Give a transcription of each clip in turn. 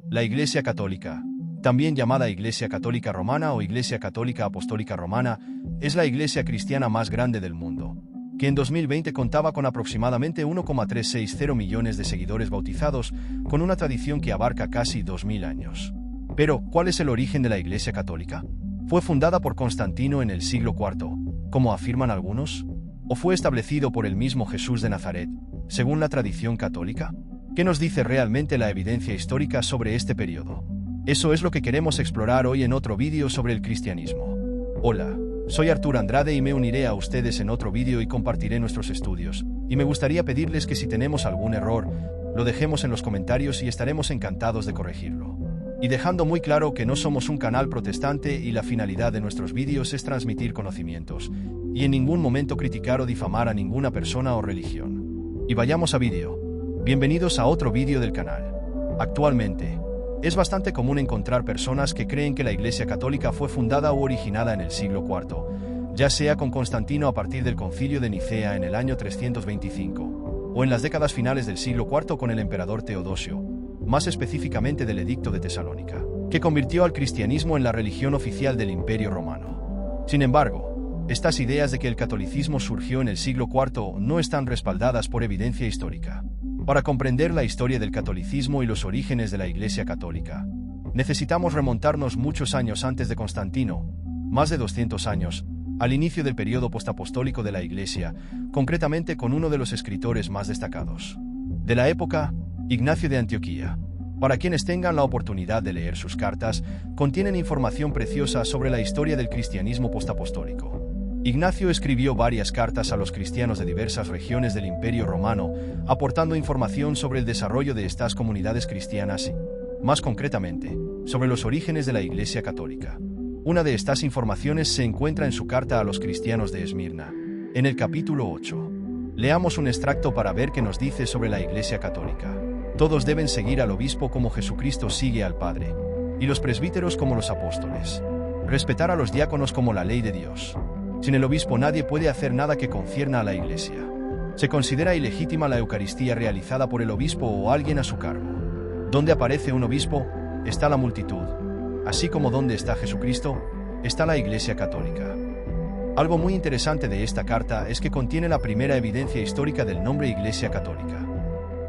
La Iglesia Católica, también llamada Iglesia Católica Romana o Iglesia Católica Apostólica Romana, es la iglesia cristiana más grande del mundo, que en 2020 contaba con aproximadamente 1,360 millones de seguidores bautizados, con una tradición que abarca casi 2000 años. Pero, ¿cuál es el origen de la Iglesia Católica? ¿Fue fundada por Constantino en el siglo IV, como afirman algunos? ¿O fue establecido por el mismo Jesús de Nazaret, según la tradición católica? ¿Qué nos dice realmente la evidencia histórica sobre este periodo? Eso es lo que queremos explorar hoy en otro vídeo sobre el cristianismo. Hola, soy Artur Andrade y me uniré a ustedes en otro vídeo y compartiré nuestros estudios. Y me gustaría pedirles que si tenemos algún error, lo dejemos en los comentarios y estaremos encantados de corregirlo. Y dejando muy claro que no somos un canal protestante y la finalidad de nuestros vídeos es transmitir conocimientos, y en ningún momento criticar o difamar a ninguna persona o religión. Y vayamos a vídeo. Bienvenidos a otro vídeo del canal. Actualmente, es bastante común encontrar personas que creen que la Iglesia Católica fue fundada o originada en el siglo IV, ya sea con Constantino a partir del Concilio de Nicea en el año 325, o en las décadas finales del siglo IV con el emperador Teodosio, más específicamente del Edicto de Tesalónica, que convirtió al cristianismo en la religión oficial del Imperio Romano. Sin embargo, estas ideas de que el catolicismo surgió en el siglo IV no están respaldadas por evidencia histórica. Para comprender la historia del catolicismo y los orígenes de la Iglesia Católica, necesitamos remontarnos muchos años antes de Constantino, más de 200 años, al inicio del periodo postapostólico de la Iglesia, concretamente con uno de los escritores más destacados de la época, Ignacio de Antioquía. Para quienes tengan la oportunidad de leer sus cartas, contienen información preciosa sobre la historia del cristianismo postapostólico. Ignacio escribió varias cartas a los cristianos de diversas regiones del Imperio Romano, aportando información sobre el desarrollo de estas comunidades cristianas y, más concretamente, sobre los orígenes de la Iglesia Católica. Una de estas informaciones se encuentra en su carta a los cristianos de Esmirna, en el capítulo 8. Leamos un extracto para ver qué nos dice sobre la Iglesia Católica. Todos deben seguir al obispo como Jesucristo sigue al Padre, y los presbíteros como los apóstoles. Respetar a los diáconos como la ley de Dios. Sin el obispo nadie puede hacer nada que concierna a la Iglesia. Se considera ilegítima la Eucaristía realizada por el obispo o alguien a su cargo. Donde aparece un obispo, está la multitud. Así como donde está Jesucristo, está la Iglesia Católica. Algo muy interesante de esta carta es que contiene la primera evidencia histórica del nombre Iglesia Católica.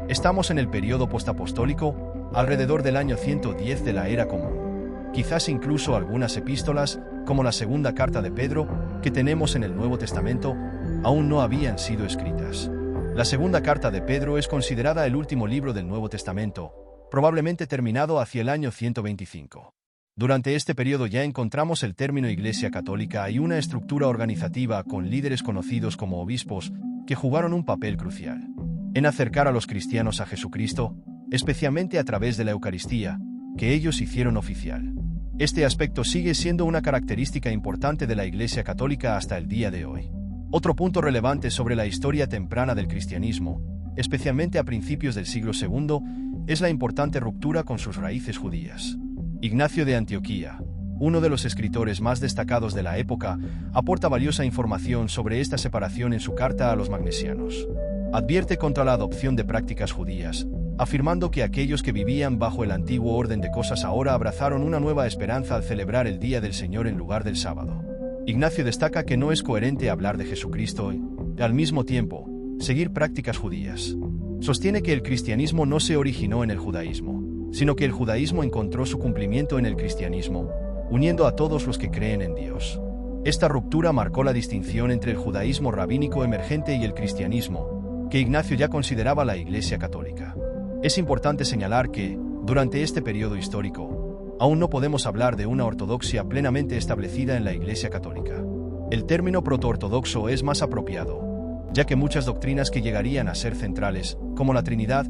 Estamos en el periodo postapostólico, alrededor del año 110 de la Era Común. Quizás incluso algunas epístolas, como la segunda carta de Pedro, que tenemos en el Nuevo Testamento, aún no habían sido escritas. La segunda carta de Pedro es considerada el último libro del Nuevo Testamento, probablemente terminado hacia el año 125. Durante este periodo ya encontramos el término Iglesia Católica y una estructura organizativa con líderes conocidos como obispos, que jugaron un papel crucial en acercar a los cristianos a Jesucristo, especialmente a través de la Eucaristía, que ellos hicieron oficial. Este aspecto sigue siendo una característica importante de la Iglesia Católica hasta el día de hoy. Otro punto relevante sobre la historia temprana del cristianismo, especialmente a principios del siglo II, es la importante ruptura con sus raíces judías. Ignacio de Antioquía, uno de los escritores más destacados de la época, aporta valiosa información sobre esta separación en su carta a los magnesianos. Advierte contra la adopción de prácticas judías, afirmando que aquellos que vivían bajo el antiguo orden de cosas ahora abrazaron una nueva esperanza al celebrar el Día del Señor en lugar del sábado. Ignacio destaca que no es coherente hablar de Jesucristo y, al mismo tiempo, seguir prácticas judías. Sostiene que el cristianismo no se originó en el judaísmo, sino que el judaísmo encontró su cumplimiento en el cristianismo, uniendo a todos los que creen en Dios. Esta ruptura marcó la distinción entre el judaísmo rabínico emergente y el cristianismo, que Ignacio ya consideraba la Iglesia Católica. Es importante señalar que, durante este periodo histórico, aún no podemos hablar de una ortodoxia plenamente establecida en la Iglesia Católica. El término protoortodoxo es más apropiado, ya que muchas doctrinas que llegarían a ser centrales, como la Trinidad,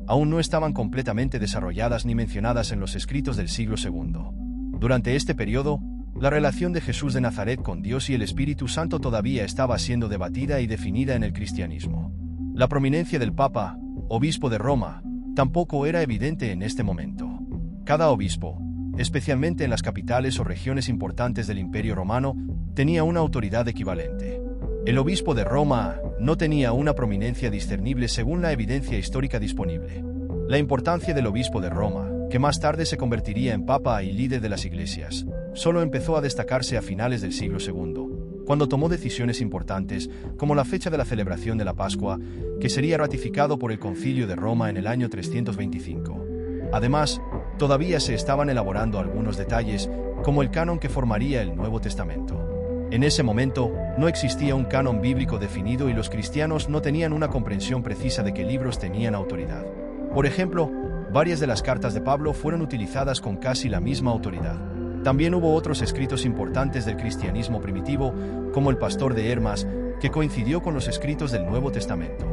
aún no estaban completamente desarrolladas ni mencionadas en los escritos del siglo II. Durante este periodo, la relación de Jesús de Nazaret con Dios y el Espíritu Santo todavía estaba siendo debatida y definida en el cristianismo. La prominencia del Papa, obispo de Roma, tampoco era evidente en este momento. Cada obispo, especialmente en las capitales o regiones importantes del Imperio Romano, tenía una autoridad equivalente. El obispo de Roma no tenía una prominencia discernible según la evidencia histórica disponible. La importancia del obispo de Roma que más tarde se convertiría en papa y líder de las iglesias, solo empezó a destacarse a finales del siglo II, cuando tomó decisiones importantes, como la fecha de la celebración de la Pascua, que sería ratificado por el Concilio de Roma en el año 325. Además, todavía se estaban elaborando algunos detalles, como el canon que formaría el Nuevo Testamento. En ese momento, no existía un canon bíblico definido y los cristianos no tenían una comprensión precisa de qué libros tenían autoridad. Por ejemplo, varias de las cartas de Pablo fueron utilizadas con casi la misma autoridad. También hubo otros escritos importantes del cristianismo primitivo, como el Pastor de Hermas, que coincidió con los escritos del Nuevo Testamento.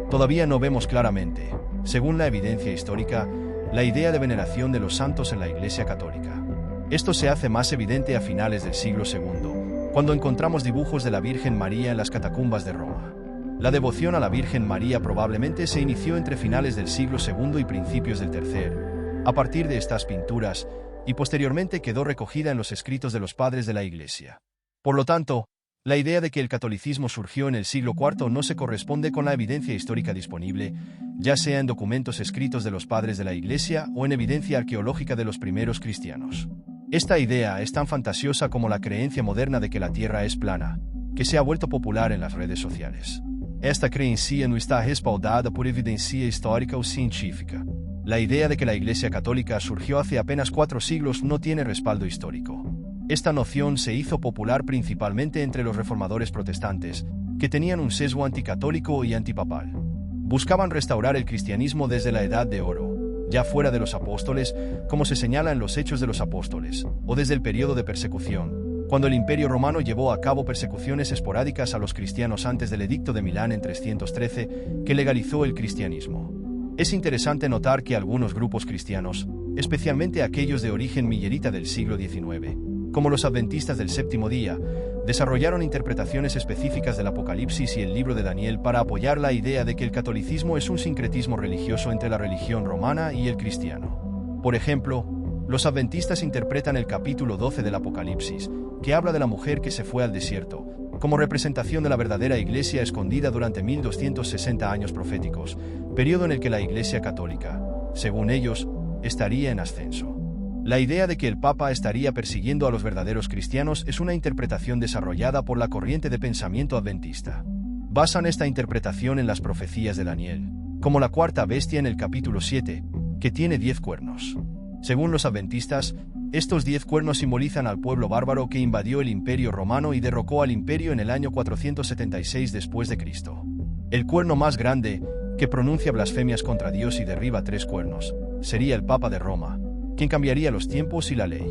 Todavía no vemos claramente, según la evidencia histórica, la idea de veneración de los santos en la Iglesia Católica. Esto se hace más evidente a finales del siglo II, cuando encontramos dibujos de la Virgen María en las catacumbas de Roma. La devoción a la Virgen María probablemente se inició entre finales del siglo II y principios del III, a partir de estas pinturas, y posteriormente quedó recogida en los escritos de los padres de la Iglesia. Por lo tanto, la idea de que el catolicismo surgió en el siglo IV no se corresponde con la evidencia histórica disponible, ya sea en documentos escritos de los padres de la Iglesia o en evidencia arqueológica de los primeros cristianos. Esta idea es tan fantasiosa como la creencia moderna de que la Tierra es plana, que se ha vuelto popular en las redes sociales. Esta creencia no está respaldada por evidencia histórica o científica. La idea de que la Iglesia Católica surgió hace apenas 4 siglos no tiene respaldo histórico. Esta noción se hizo popular principalmente entre los reformadores protestantes, que tenían un sesgo anticatólico y antipapal. Buscaban restaurar el cristianismo desde la Edad de Oro, ya fuera de los apóstoles, como se señala en los Hechos de los Apóstoles, o desde el periodo de persecución, cuando el Imperio Romano llevó a cabo persecuciones esporádicas a los cristianos antes del Edicto de Milán en 313, que legalizó el cristianismo. Es interesante notar que algunos grupos cristianos, especialmente aquellos de origen millerita del siglo XIX, como los adventistas del séptimo día, desarrollaron interpretaciones específicas del Apocalipsis y el libro de Daniel para apoyar la idea de que el catolicismo es un sincretismo religioso entre la religión romana y el cristiano. Por ejemplo, los adventistas interpretan el capítulo 12 del Apocalipsis, que habla de la mujer que se fue al desierto, como representación de la verdadera Iglesia escondida durante 1260 años proféticos, periodo en el que la Iglesia Católica, según ellos, estaría en ascenso. La idea de que el Papa estaría persiguiendo a los verdaderos cristianos es una interpretación desarrollada por la corriente de pensamiento adventista. Basan esta interpretación en las profecías de Daniel, como la cuarta bestia en el capítulo 7, que tiene 10 cuernos. Según los adventistas, estos 10 cuernos simbolizan al pueblo bárbaro que invadió el Imperio Romano y derrocó al imperio en el año 476 después de Cristo. El cuerno más grande, que pronuncia blasfemias contra Dios y derriba 3 cuernos, sería el Papa de Roma, quien cambiaría los tiempos y la ley.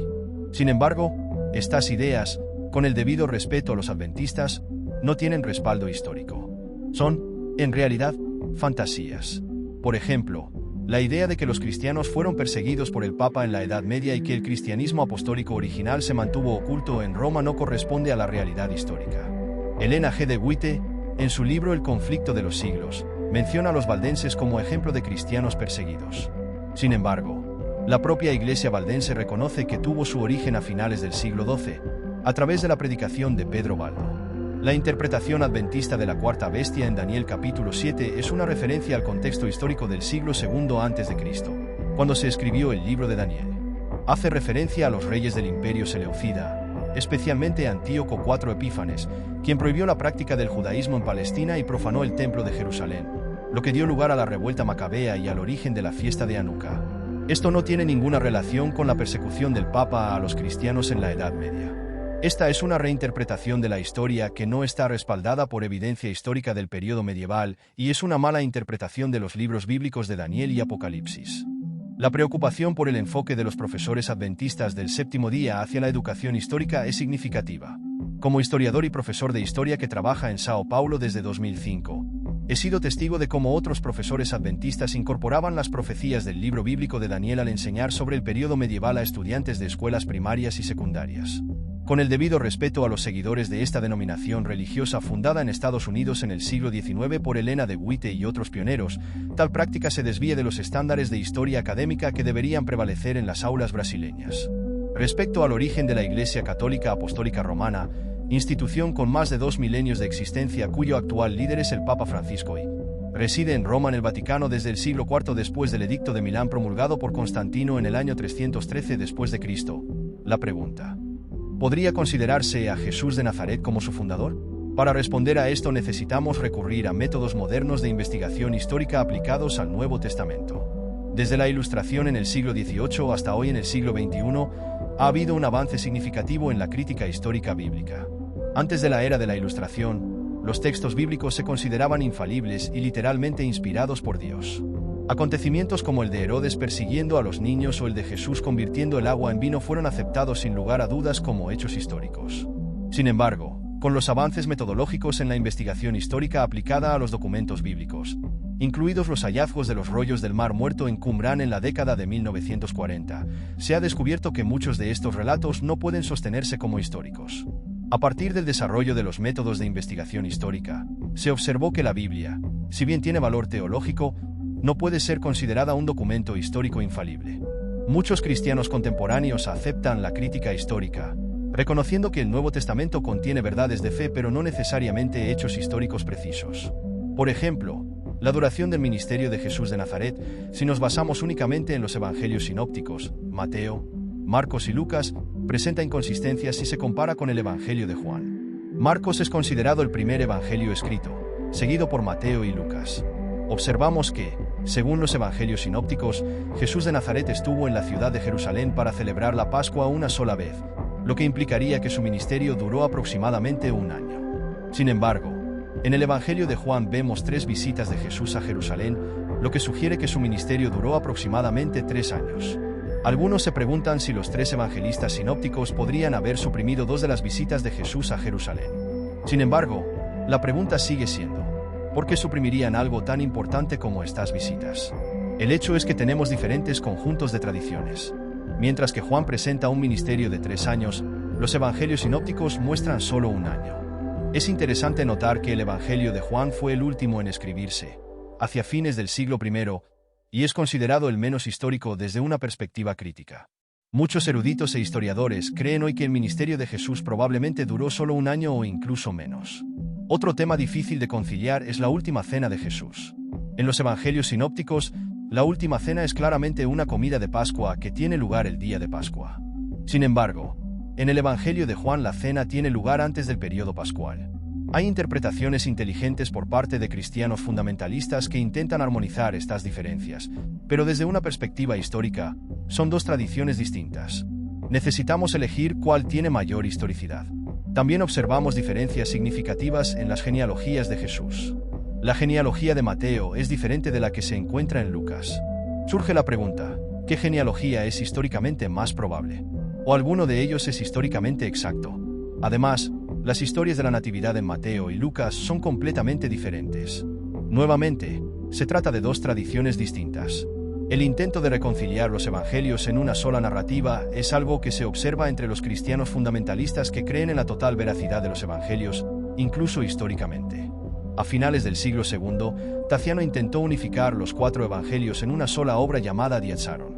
Sin embargo, estas ideas, con el debido respeto a los adventistas, no tienen respaldo histórico. Son, en realidad, fantasías. Por ejemplo, la idea de que los cristianos fueron perseguidos por el Papa en la Edad Media y que el cristianismo apostólico original se mantuvo oculto en Roma no corresponde a la realidad histórica. Elena G. de Witte, en su libro El conflicto de los siglos, menciona a los valdenses como ejemplo de cristianos perseguidos. Sin embargo, la propia Iglesia valdense reconoce que tuvo su origen a finales del siglo XII, a través de la predicación de Pedro Baldo. La interpretación adventista de la cuarta bestia en Daniel capítulo 7 es una referencia al contexto histórico del siglo II a.C., cuando se escribió el libro de Daniel. Hace referencia a los reyes del imperio seleucida, especialmente Antíoco IV Epífanes, quien prohibió la práctica del judaísmo en Palestina y profanó el templo de Jerusalén, lo que dio lugar a la revuelta macabea y al origen de la fiesta de Hanukkah. Esto no tiene ninguna relación con la persecución del Papa a los cristianos en la Edad Media. Esta es una reinterpretación de la historia que no está respaldada por evidencia histórica del periodo medieval y es una mala interpretación de los libros bíblicos de Daniel y Apocalipsis. La preocupación por el enfoque de los profesores adventistas del séptimo día hacia la educación histórica es significativa. Como historiador y profesor de historia que trabaja en Sao Paulo desde 2005, he sido testigo de cómo otros profesores adventistas incorporaban las profecías del libro bíblico de Daniel al enseñar sobre el periodo medieval a estudiantes de escuelas primarias y secundarias. Con el debido respeto a los seguidores de esta denominación religiosa fundada en Estados Unidos en el siglo XIX por Elena de Witte y otros pioneros, tal práctica se desvía de los estándares de historia académica que deberían prevalecer en las aulas brasileñas. Respecto al origen de la Iglesia Católica Apostólica Romana, institución con más de 2 milenios de existencia cuyo actual líder es el Papa Francisco y, Reside en Roma, en el Vaticano, desde el siglo IV después del Edicto de Milán promulgado por Constantino en el año 313 después de Cristo. La pregunta: ¿podría considerarse a Jesús de Nazaret como su fundador? Para responder a esto necesitamos recurrir a métodos modernos de investigación histórica aplicados al Nuevo Testamento. Desde la Ilustración en el siglo XVIII hasta hoy en el siglo XXI, ha habido un avance significativo en la crítica histórica bíblica. Antes de la era de la Ilustración, los textos bíblicos se consideraban infalibles y literalmente inspirados por Dios. Acontecimientos como el de Herodes persiguiendo a los niños o el de Jesús convirtiendo el agua en vino fueron aceptados sin lugar a dudas como hechos históricos. Sin embargo, con los avances metodológicos en la investigación histórica aplicada a los documentos bíblicos, incluidos los hallazgos de los rollos del Mar Muerto en Qumrán en la década de 1940, se ha descubierto que muchos de estos relatos no pueden sostenerse como históricos. A partir del desarrollo de los métodos de investigación histórica, se observó que la Biblia, si bien tiene valor teológico, no puede ser considerada un documento histórico infalible. Muchos cristianos contemporáneos aceptan la crítica histórica, reconociendo que el Nuevo Testamento contiene verdades de fe pero no necesariamente hechos históricos precisos. Por ejemplo, la duración del ministerio de Jesús de Nazaret, si nos basamos únicamente en los evangelios sinópticos, Mateo, Marcos y Lucas, presenta inconsistencias si se compara con el Evangelio de Juan. Marcos es considerado el primer evangelio escrito, seguido por Mateo y Lucas. Observamos que, según los evangelios sinópticos, Jesús de Nazaret estuvo en la ciudad de Jerusalén para celebrar la Pascua una sola vez, lo que implicaría que su ministerio duró aproximadamente un año. Sin embargo, en el Evangelio de Juan vemos 3 visitas de Jesús a Jerusalén, lo que sugiere que su ministerio duró aproximadamente 3 años. Algunos se preguntan si los 3 evangelistas sinópticos podrían haber suprimido 2 de las visitas de Jesús a Jerusalén. Sin embargo, la pregunta sigue siendo: ¿por qué suprimirían algo tan importante como estas visitas? El hecho es que tenemos diferentes conjuntos de tradiciones. Mientras que Juan presenta un ministerio de 3 años, los evangelios sinópticos muestran solo un año. Es interesante notar que el Evangelio de Juan fue el último en escribirse, hacia fines del siglo I, y es considerado el menos histórico desde una perspectiva crítica. Muchos eruditos e historiadores creen hoy que el ministerio de Jesús probablemente duró solo un año o incluso menos. Otro tema difícil de conciliar es la última cena de Jesús. En los evangelios sinópticos, la última cena es claramente una comida de Pascua que tiene lugar el día de Pascua. Sin embargo, en el Evangelio de Juan la cena tiene lugar antes del período pascual. Hay interpretaciones inteligentes por parte de cristianos fundamentalistas que intentan armonizar estas diferencias, pero desde una perspectiva histórica, son 2 tradiciones distintas. Necesitamos elegir cuál tiene mayor historicidad. También observamos diferencias significativas en las genealogías de Jesús. La genealogía de Mateo es diferente de la que se encuentra en Lucas. Surge la pregunta: ¿qué genealogía es históricamente más probable? ¿O alguno de ellos es históricamente exacto? Además, las historias de la Natividad en Mateo y Lucas son completamente diferentes. Nuevamente, se trata de 2 tradiciones distintas. El intento de reconciliar los evangelios en una sola narrativa es algo que se observa entre los cristianos fundamentalistas que creen en la total veracidad de los evangelios, incluso históricamente. A finales del siglo II, Taciano intentó unificar los 4 evangelios en una sola obra llamada Diatsaron.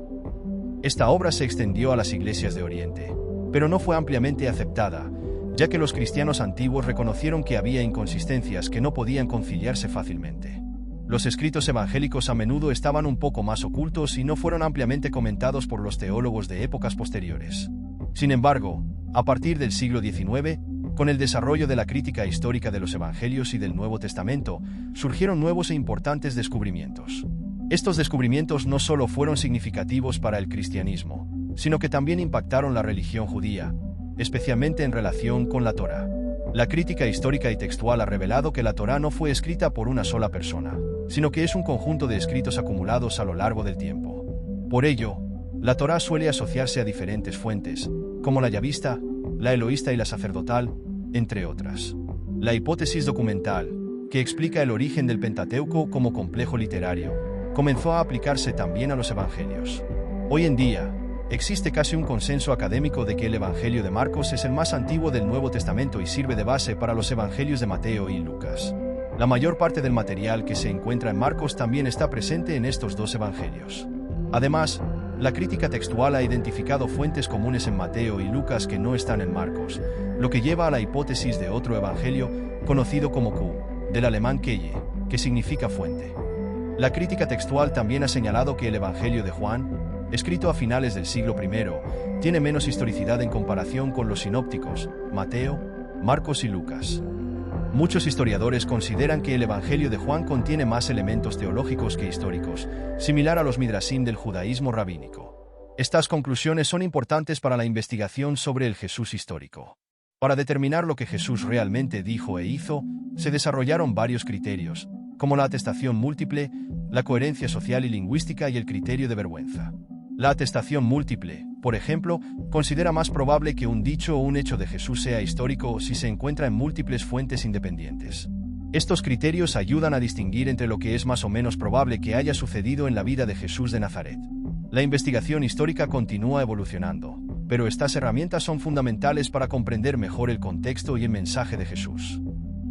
Esta obra se extendió a las iglesias de Oriente, pero no fue ampliamente aceptada, ya que los cristianos antiguos reconocieron que había inconsistencias que no podían conciliarse fácilmente. Los escritos evangélicos a menudo estaban un poco más ocultos y no fueron ampliamente comentados por los teólogos de épocas posteriores. Sin embargo, a partir del siglo XIX, con el desarrollo de la crítica histórica de los evangelios y del Nuevo Testamento, surgieron nuevos e importantes descubrimientos. Estos descubrimientos no solo fueron significativos para el cristianismo, sino que también impactaron la religión judía, especialmente en relación con la Torá. La crítica histórica y textual ha revelado que la Torá no fue escrita por una sola persona, sino que es un conjunto de escritos acumulados a lo largo del tiempo. Por ello, la Torá suele asociarse a diferentes fuentes, como la yavista, la eloísta y la sacerdotal, entre otras. La hipótesis documental, que explica el origen del Pentateuco como complejo literario, comenzó a aplicarse también a los evangelios. Hoy en día, existe casi un consenso académico de que el Evangelio de Marcos es el más antiguo del Nuevo Testamento y sirve de base para los evangelios de Mateo y Lucas. La mayor parte del material que se encuentra en Marcos también está presente en estos 2 evangelios. Además, la crítica textual ha identificado fuentes comunes en Mateo y Lucas que no están en Marcos, lo que lleva a la hipótesis de otro evangelio, conocido como Q, del alemán Quelle, que significa fuente. La crítica textual también ha señalado que el Evangelio de Juan, escrito a finales del siglo I, tiene menos historicidad en comparación con los sinópticos, Mateo, Marcos y Lucas. Muchos historiadores consideran que el Evangelio de Juan contiene más elementos teológicos que históricos, similar a los midrashim del judaísmo rabínico. Estas conclusiones son importantes para la investigación sobre el Jesús histórico. Para determinar lo que Jesús realmente dijo e hizo, se desarrollaron varios criterios, como la atestación múltiple, la coherencia social y lingüística y el criterio de vergüenza. La atestación múltiple, por ejemplo, considera más probable que un dicho o un hecho de Jesús sea histórico si se encuentra en múltiples fuentes independientes. Estos criterios ayudan a distinguir entre lo que es más o menos probable que haya sucedido en la vida de Jesús de Nazaret. La investigación histórica continúa evolucionando, pero estas herramientas son fundamentales para comprender mejor el contexto y el mensaje de Jesús.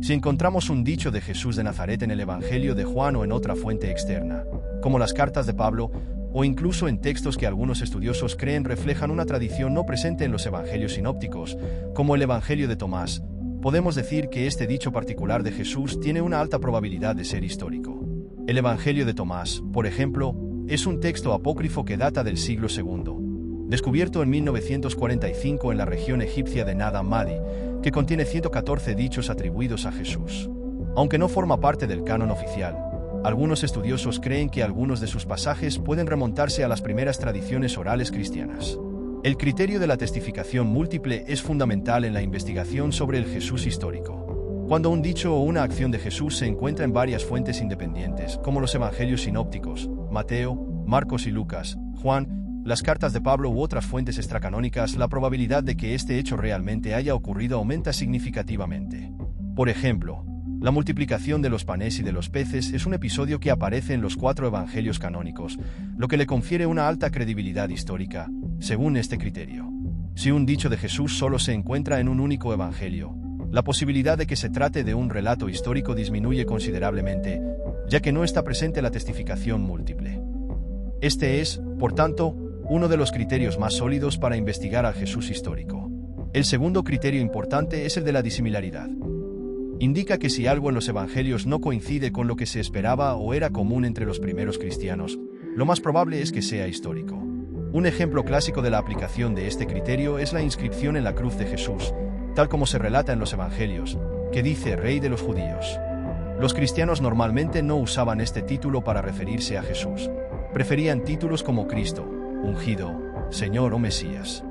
Si encontramos un dicho de Jesús de Nazaret en el Evangelio de Juan o en otra fuente externa, como las cartas de Pablo, o incluso en textos que algunos estudiosos creen reflejan una tradición no presente en los evangelios sinópticos, como el Evangelio de Tomás, podemos decir que este dicho particular de Jesús tiene una alta probabilidad de ser histórico. El Evangelio de Tomás, por ejemplo, es un texto apócrifo que data del siglo II, descubierto en 1945 en la región egipcia de Nad Hammadi, que contiene 114 dichos atribuidos a Jesús. Aunque no forma parte del canon oficial, algunos estudiosos creen que algunos de sus pasajes pueden remontarse a las primeras tradiciones orales cristianas. El criterio de la testificación múltiple es fundamental en la investigación sobre el Jesús histórico. Cuando un dicho o una acción de Jesús se encuentra en varias fuentes independientes, como los evangelios sinópticos, Mateo, Marcos y Lucas, Juan, las cartas de Pablo u otras fuentes extracanónicas, la probabilidad de que este hecho realmente haya ocurrido aumenta significativamente. Por ejemplo, la multiplicación de los panes y de los peces es un episodio que aparece en los 4 evangelios canónicos, lo que le confiere una alta credibilidad histórica, según este criterio. Si un dicho de Jesús solo se encuentra en un único evangelio, la posibilidad de que se trate de un relato histórico disminuye considerablemente, ya que no está presente la testificación múltiple. Este es, por tanto, uno de los criterios más sólidos para investigar al Jesús histórico. El segundo criterio importante es el de la disimilaridad. Indica que si algo en los evangelios no coincide con lo que se esperaba o era común entre los primeros cristianos, lo más probable es que sea histórico. Un ejemplo clásico de la aplicación de este criterio es la inscripción en la cruz de Jesús, tal como se relata en los evangelios, que dice Rey de los Judíos. Los cristianos normalmente no usaban este título para referirse a Jesús. Preferían títulos como Cristo, Ungido, Señor o Mesías.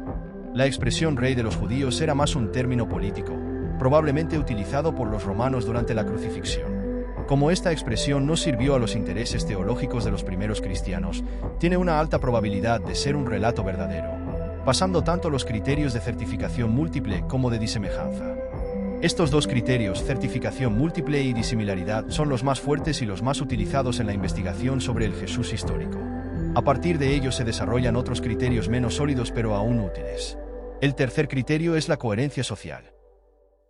La expresión Rey de los Judíos era más un término político, probablemente utilizado por los romanos durante la crucifixión. Como esta expresión no sirvió a los intereses teológicos de los primeros cristianos, tiene una alta probabilidad de ser un relato verdadero, pasando tanto los criterios de certificación múltiple como de disemejanza. Estos dos criterios, certificación múltiple y disimilaridad, son los más fuertes y los más utilizados en la investigación sobre el Jesús histórico. A partir de ellos se desarrollan otros criterios menos sólidos pero aún útiles. El tercer criterio es la coherencia social.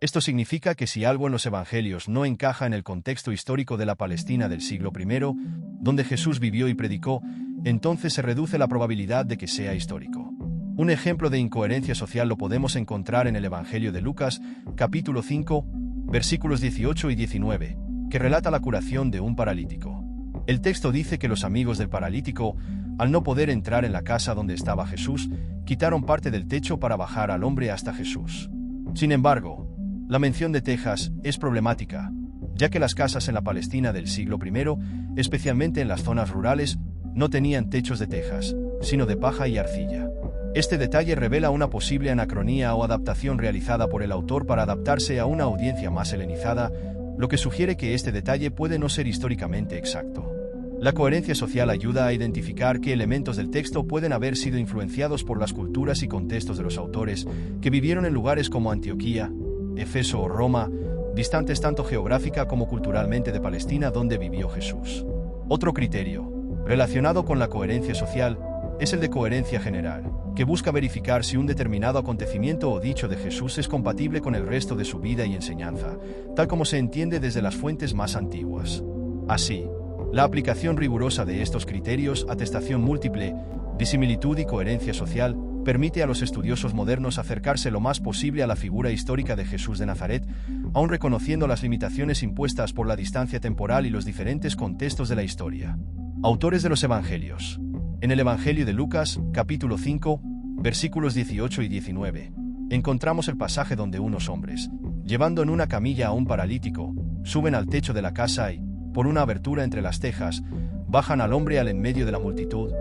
Esto significa que si algo en los evangelios no encaja en el contexto histórico de la Palestina del siglo I, donde Jesús vivió y predicó, entonces se reduce la probabilidad de que sea histórico. Un ejemplo de incoherencia social lo podemos encontrar en el Evangelio de Lucas, capítulo 5, versículos 18 y 19, que relata la curación de un paralítico. El texto dice que los amigos del paralítico, al no poder entrar en la casa donde estaba Jesús, quitaron parte del techo para bajar al hombre hasta Jesús. Sin embargo, la mención de tejas es problemática, ya que las casas en la Palestina del siglo I, especialmente en las zonas rurales, no tenían techos de tejas, sino de paja y arcilla. Este detalle revela una posible anacronía o adaptación realizada por el autor para adaptarse a una audiencia más helenizada, lo que sugiere que este detalle puede no ser históricamente exacto. La coherencia social ayuda a identificar qué elementos del texto pueden haber sido influenciados por las culturas y contextos de los autores, que vivieron en lugares como Antioquía, Efeso o Roma, distantes tanto geográfica como culturalmente de Palestina donde vivió Jesús. Otro criterio, relacionado con la coherencia social, es el de coherencia general, que busca verificar si un determinado acontecimiento o dicho de Jesús es compatible con el resto de su vida y enseñanza, tal como se entiende desde las fuentes más antiguas. Así, la aplicación rigurosa de estos criterios, atestación múltiple, disimilitud y coherencia social, permite a los estudiosos modernos acercarse lo más posible a la figura histórica de Jesús de Nazaret, aun reconociendo las limitaciones impuestas por la distancia temporal y los diferentes contextos de la historia. Autores de los Evangelios. En el Evangelio de Lucas, capítulo 5, versículos 18 y 19, encontramos el pasaje donde unos hombres, llevando en una camilla a un paralítico, suben al techo de la casa y, por una abertura entre las tejas, bajan al hombre al en medio de la multitud,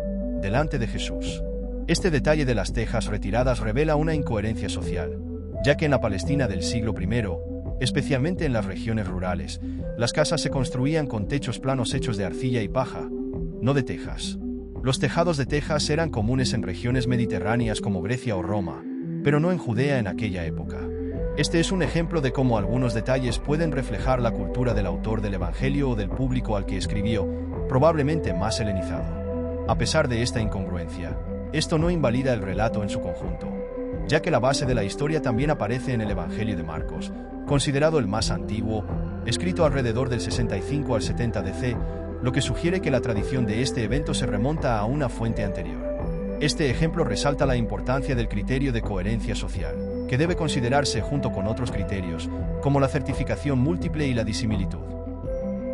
delante de Jesús. Este detalle de las tejas retiradas revela una incoherencia social, ya que en la Palestina del siglo I, especialmente en las regiones rurales, las casas se construían con techos planos hechos de arcilla y paja, no de tejas. Los tejados de tejas eran comunes en regiones mediterráneas como Grecia o Roma, pero no en Judea en aquella época. Este es un ejemplo de cómo algunos detalles pueden reflejar la cultura del autor del Evangelio o del público al que escribió, probablemente más helenizado. A pesar de esta incongruencia, esto no invalida el relato en su conjunto, ya que la base de la historia también aparece en el Evangelio de Marcos, considerado el más antiguo, escrito alrededor del 65 al 70 DC, lo que sugiere que la tradición de este evento se remonta a una fuente anterior. Este ejemplo resalta la importancia del criterio de coherencia social, que debe considerarse junto con otros criterios, como la certificación múltiple y la disimilitud.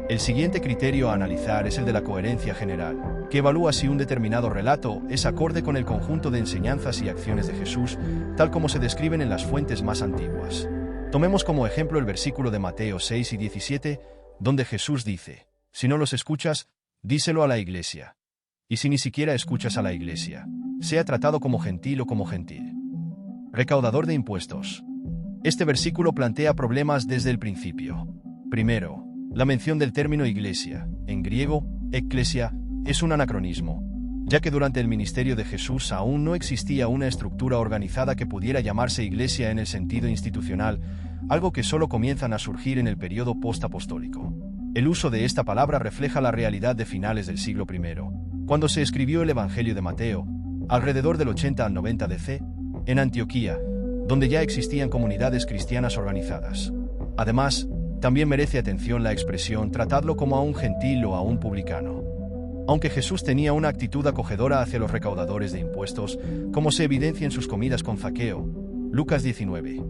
El siguiente criterio a analizar es el de la coherencia general, que evalúa si un determinado relato es acorde con el conjunto de enseñanzas y acciones de Jesús, tal como se describen en las fuentes más antiguas. Tomemos como ejemplo el versículo de Mateo 6 y 17, donde Jesús dice: «Si no los escuchas, díselo a la iglesia. Y si ni siquiera escuchas a la iglesia, sea tratado como gentil o como gentil». Recaudador de impuestos. Este versículo plantea problemas desde el principio. Primero, la mención del término iglesia, en griego, ekklesia, es un anacronismo, ya que durante el ministerio de Jesús aún no existía una estructura organizada que pudiera llamarse iglesia en el sentido institucional, algo que solo comienzan a surgir en el periodo postapostólico. El uso de esta palabra refleja la realidad de finales del siglo I, cuando se escribió el Evangelio de Mateo, alrededor del 80 al 90 DC, en Antioquía, donde ya existían comunidades cristianas organizadas. Además, también merece atención la expresión «tratadlo como a un gentil o a un publicano». Aunque Jesús tenía una actitud acogedora hacia los recaudadores de impuestos, como se evidencia en sus comidas con Zaqueo, Lucas 19,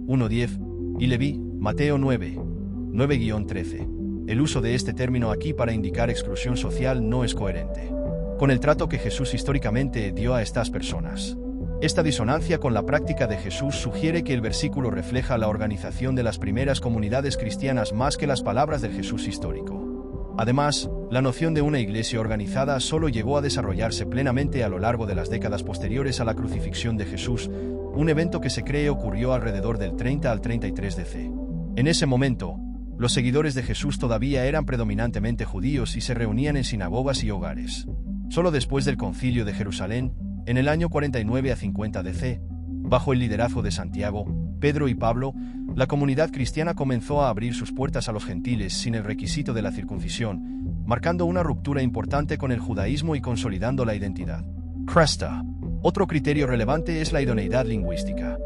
1-10, y Leví, Mateo 9, 9-13. El uso de este término aquí para indicar exclusión social no es coherente con el trato que Jesús históricamente dio a estas personas. Esta disonancia con la práctica de Jesús sugiere que el versículo refleja la organización de las primeras comunidades cristianas más que las palabras del Jesús histórico. Además, la noción de una iglesia organizada solo llegó a desarrollarse plenamente a lo largo de las décadas posteriores a la crucifixión de Jesús, un evento que se cree ocurrió alrededor del 30 al 33 DC. En ese momento, los seguidores de Jesús todavía eran predominantemente judíos y se reunían en sinagogas y hogares. Solo después del Concilio de Jerusalén, en el año 49 a 50 DC, bajo el liderazgo de Santiago, Pedro y Pablo, la comunidad cristiana comenzó a abrir sus puertas a los gentiles sin el requisito de la circuncisión, marcando una ruptura importante con el judaísmo y consolidando la identidad. Cresta. Otro criterio relevante es la idoneidad lingüística.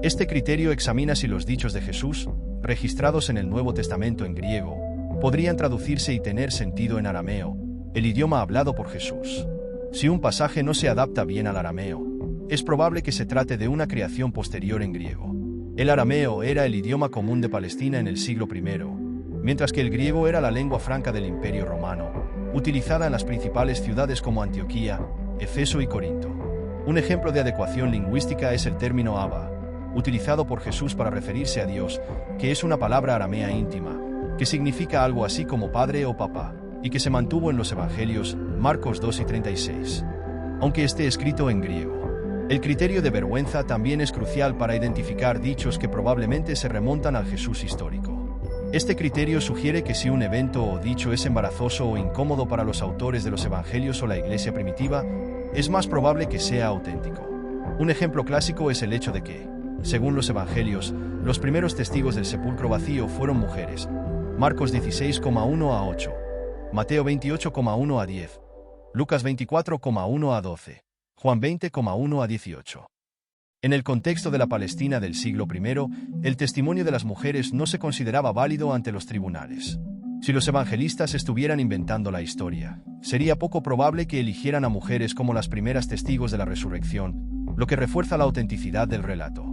Este criterio examina si los dichos de Jesús, registrados en el Nuevo Testamento en griego, podrían traducirse y tener sentido en arameo, el idioma hablado por Jesús. Si un pasaje no se adapta bien al arameo, es probable que se trate de una creación posterior en griego. El arameo era el idioma común de Palestina en el siglo I, mientras que el griego era la lengua franca del Imperio Romano, utilizada en las principales ciudades como Antioquía, Efeso y Corinto. Un ejemplo de adecuación lingüística es el término Abba, utilizado por Jesús para referirse a Dios, que es una palabra aramea íntima, que significa algo así como padre o papá, y que se mantuvo en los Evangelios, Marcos 2 y 36. Aunque esté escrito en griego, el criterio de vergüenza también es crucial para identificar dichos que probablemente se remontan al Jesús histórico. Este criterio sugiere que si un evento o dicho es embarazoso o incómodo para los autores de los Evangelios o la Iglesia primitiva, es más probable que sea auténtico. Un ejemplo clásico es el hecho de que, según los Evangelios, los primeros testigos del sepulcro vacío fueron mujeres, Marcos 16,1 a 8, Mateo 28,1 a 10, Lucas 24,1 a 12, Juan 20,1 a 18. En el contexto de la Palestina del siglo I, el testimonio de las mujeres no se consideraba válido ante los tribunales. Si los evangelistas estuvieran inventando la historia, sería poco probable que eligieran a mujeres como las primeras testigos de la resurrección, lo que refuerza la autenticidad del relato.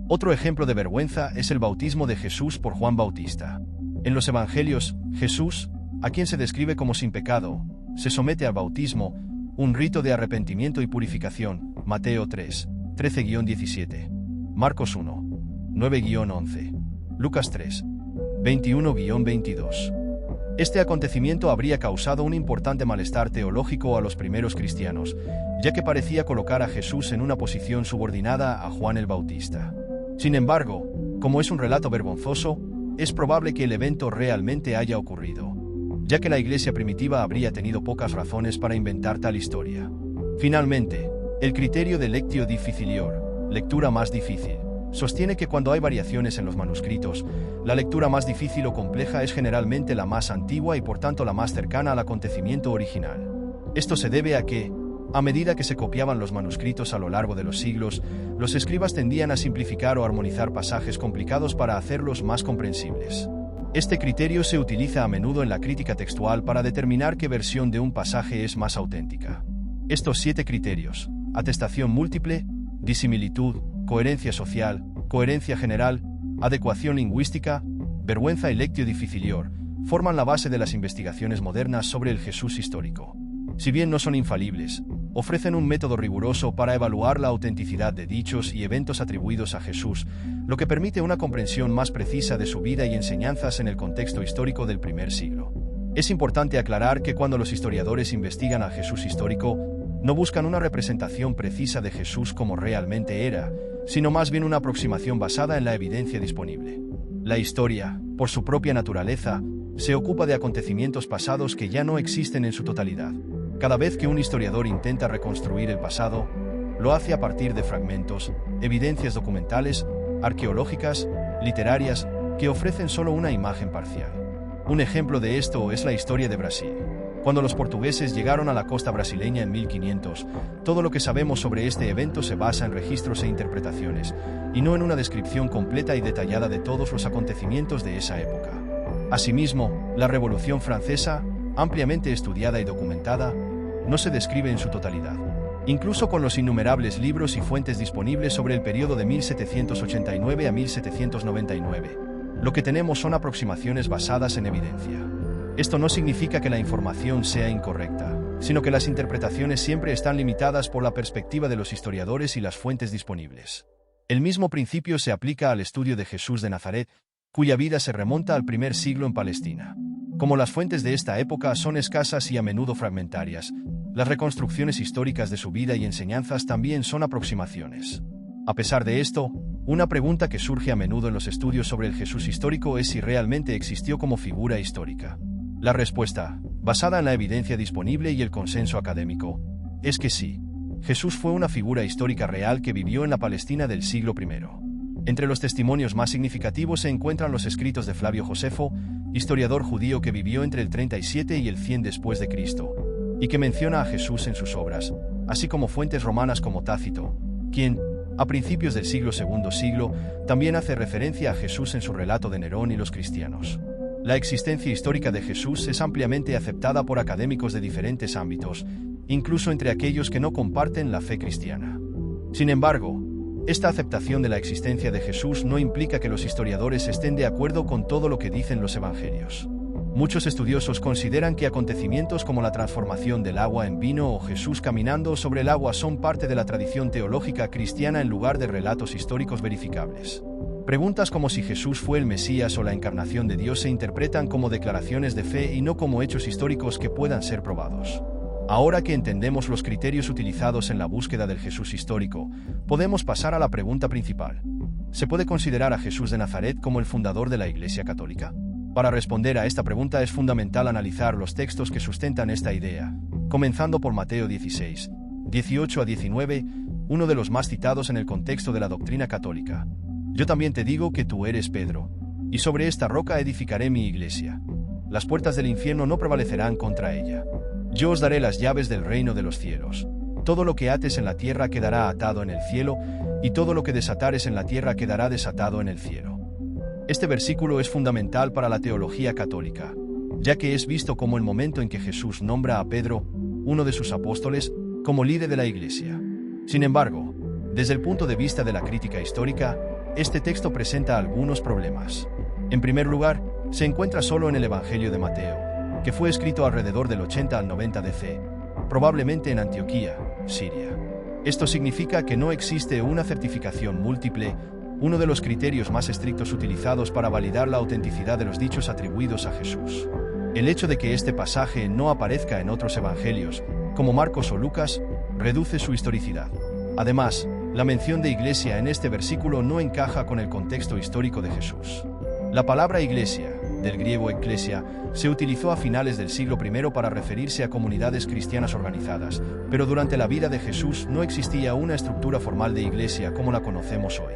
Otro ejemplo de vergüenza es el bautismo de Jesús por Juan Bautista. En los Evangelios, Jesús, a quien se describe como sin pecado, se somete al bautismo, un rito de arrepentimiento y purificación, Mateo 3, 13-17, Marcos 1, 9-11, Lucas 3, 21-22. Este acontecimiento habría causado un importante malestar teológico a los primeros cristianos, ya que parecía colocar a Jesús en una posición subordinada a Juan el Bautista. Sin embargo, como es un relato vergonzoso, es probable que el evento realmente haya ocurrido, ya que la iglesia primitiva habría tenido pocas razones para inventar tal historia. Finalmente, el criterio de lectio difficilior, lectura más difícil, sostiene que cuando hay variaciones en los manuscritos, la lectura más difícil o compleja es generalmente la más antigua y por tanto la más cercana al acontecimiento original. Esto se debe a que, a medida que se copiaban los manuscritos a lo largo de los siglos, los escribas tendían a simplificar o armonizar pasajes complicados para hacerlos más comprensibles. Este criterio se utiliza a menudo en la crítica textual para determinar qué versión de un pasaje es más auténtica. Estos 7 criterios: atestación múltiple, disimilitud, coherencia social, coherencia general, adecuación lingüística, vergüenza y lectio difficilior, forman la base de las investigaciones modernas sobre el Jesús histórico. Si bien no son infalibles, ofrecen un método riguroso para evaluar la autenticidad de dichos y eventos atribuidos a Jesús, lo que permite una comprensión más precisa de su vida y enseñanzas en el contexto histórico del primer siglo. Es importante aclarar que cuando los historiadores investigan al Jesús histórico, no buscan una representación precisa de Jesús como realmente era, sino más bien una aproximación basada en la evidencia disponible. La historia, por su propia naturaleza, se ocupa de acontecimientos pasados que ya no existen en su totalidad. Cada vez que un historiador intenta reconstruir el pasado, lo hace a partir de fragmentos, evidencias documentales, arqueológicas, literarias, que ofrecen solo una imagen parcial. Un ejemplo de esto es la historia de Brasil. Cuando los portugueses llegaron a la costa brasileña en 1500, todo lo que sabemos sobre este evento se basa en registros e interpretaciones, y no en una descripción completa y detallada de todos los acontecimientos de esa época. Asimismo, la Revolución Francesa, ampliamente estudiada y documentada, no se describe en su totalidad. Incluso con los innumerables libros y fuentes disponibles sobre el periodo de 1789 a 1799, lo que tenemos son aproximaciones basadas en evidencia. Esto no significa que la información sea incorrecta, sino que las interpretaciones siempre están limitadas por la perspectiva de los historiadores y las fuentes disponibles. El mismo principio se aplica al estudio de Jesús de Nazaret, cuya vida se remonta al primer siglo en Palestina. Como las fuentes de esta época son escasas y a menudo fragmentarias, las reconstrucciones históricas de su vida y enseñanzas también son aproximaciones. A pesar de esto, una pregunta que surge a menudo en los estudios sobre el Jesús histórico es si realmente existió como figura histórica. La respuesta, basada en la evidencia disponible y el consenso académico, es que sí. Jesús fue una figura histórica real que vivió en la Palestina del siglo I. Entre los testimonios más significativos se encuentran los escritos de Flavio Josefo, historiador judío que vivió entre el 37 y el 100 después de Cristo, y que menciona a Jesús en sus obras, así como fuentes romanas como Tácito, quien, a principios del segundo siglo, también hace referencia a Jesús en su relato de Nerón y los cristianos. La existencia histórica de Jesús es ampliamente aceptada por académicos de diferentes ámbitos, incluso entre aquellos que no comparten la fe cristiana. Sin embargo, esta aceptación de la existencia de Jesús no implica que los historiadores estén de acuerdo con todo lo que dicen los evangelios. Muchos estudiosos consideran que acontecimientos como la transformación del agua en vino o Jesús caminando sobre el agua son parte de la tradición teológica cristiana en lugar de relatos históricos verificables. Preguntas como si Jesús fue el Mesías o la encarnación de Dios se interpretan como declaraciones de fe y no como hechos históricos que puedan ser probados. Ahora que entendemos los criterios utilizados en la búsqueda del Jesús histórico, podemos pasar a la pregunta principal. ¿Se puede considerar a Jesús de Nazaret como el fundador de la Iglesia Católica? Para responder a esta pregunta es fundamental analizar los textos que sustentan esta idea, comenzando por Mateo 16, 18-19, uno de los más citados en el contexto de la doctrina católica. Yo también te digo que tú eres Pedro, y sobre esta roca edificaré mi iglesia. Las puertas del infierno no prevalecerán contra ella. Yo os daré las llaves del reino de los cielos. Todo lo que ates en la tierra quedará atado en el cielo, y todo lo que desatares en la tierra quedará desatado en el cielo. Este versículo es fundamental para la teología católica, ya que es visto como el momento en que Jesús nombra a Pedro, uno de sus apóstoles, como líder de la iglesia. Sin embargo, desde el punto de vista de la crítica histórica, este texto presenta algunos problemas. En primer lugar, se encuentra solo en el Evangelio de Mateo, que fue escrito alrededor del 80 al 90 DC, probablemente en Antioquía, Siria. Esto significa que no existe una certificación múltiple, uno de los criterios más estrictos utilizados para validar la autenticidad de los dichos atribuidos a Jesús. El hecho de que este pasaje no aparezca en otros evangelios, como Marcos o Lucas, reduce su historicidad. Además, la mención de iglesia en este versículo no encaja con el contexto histórico de Jesús. La palabra iglesia, del griego ekklesia, se utilizó a finales del siglo I para referirse a comunidades cristianas organizadas, pero durante la vida de Jesús no existía una estructura formal de iglesia como la conocemos hoy.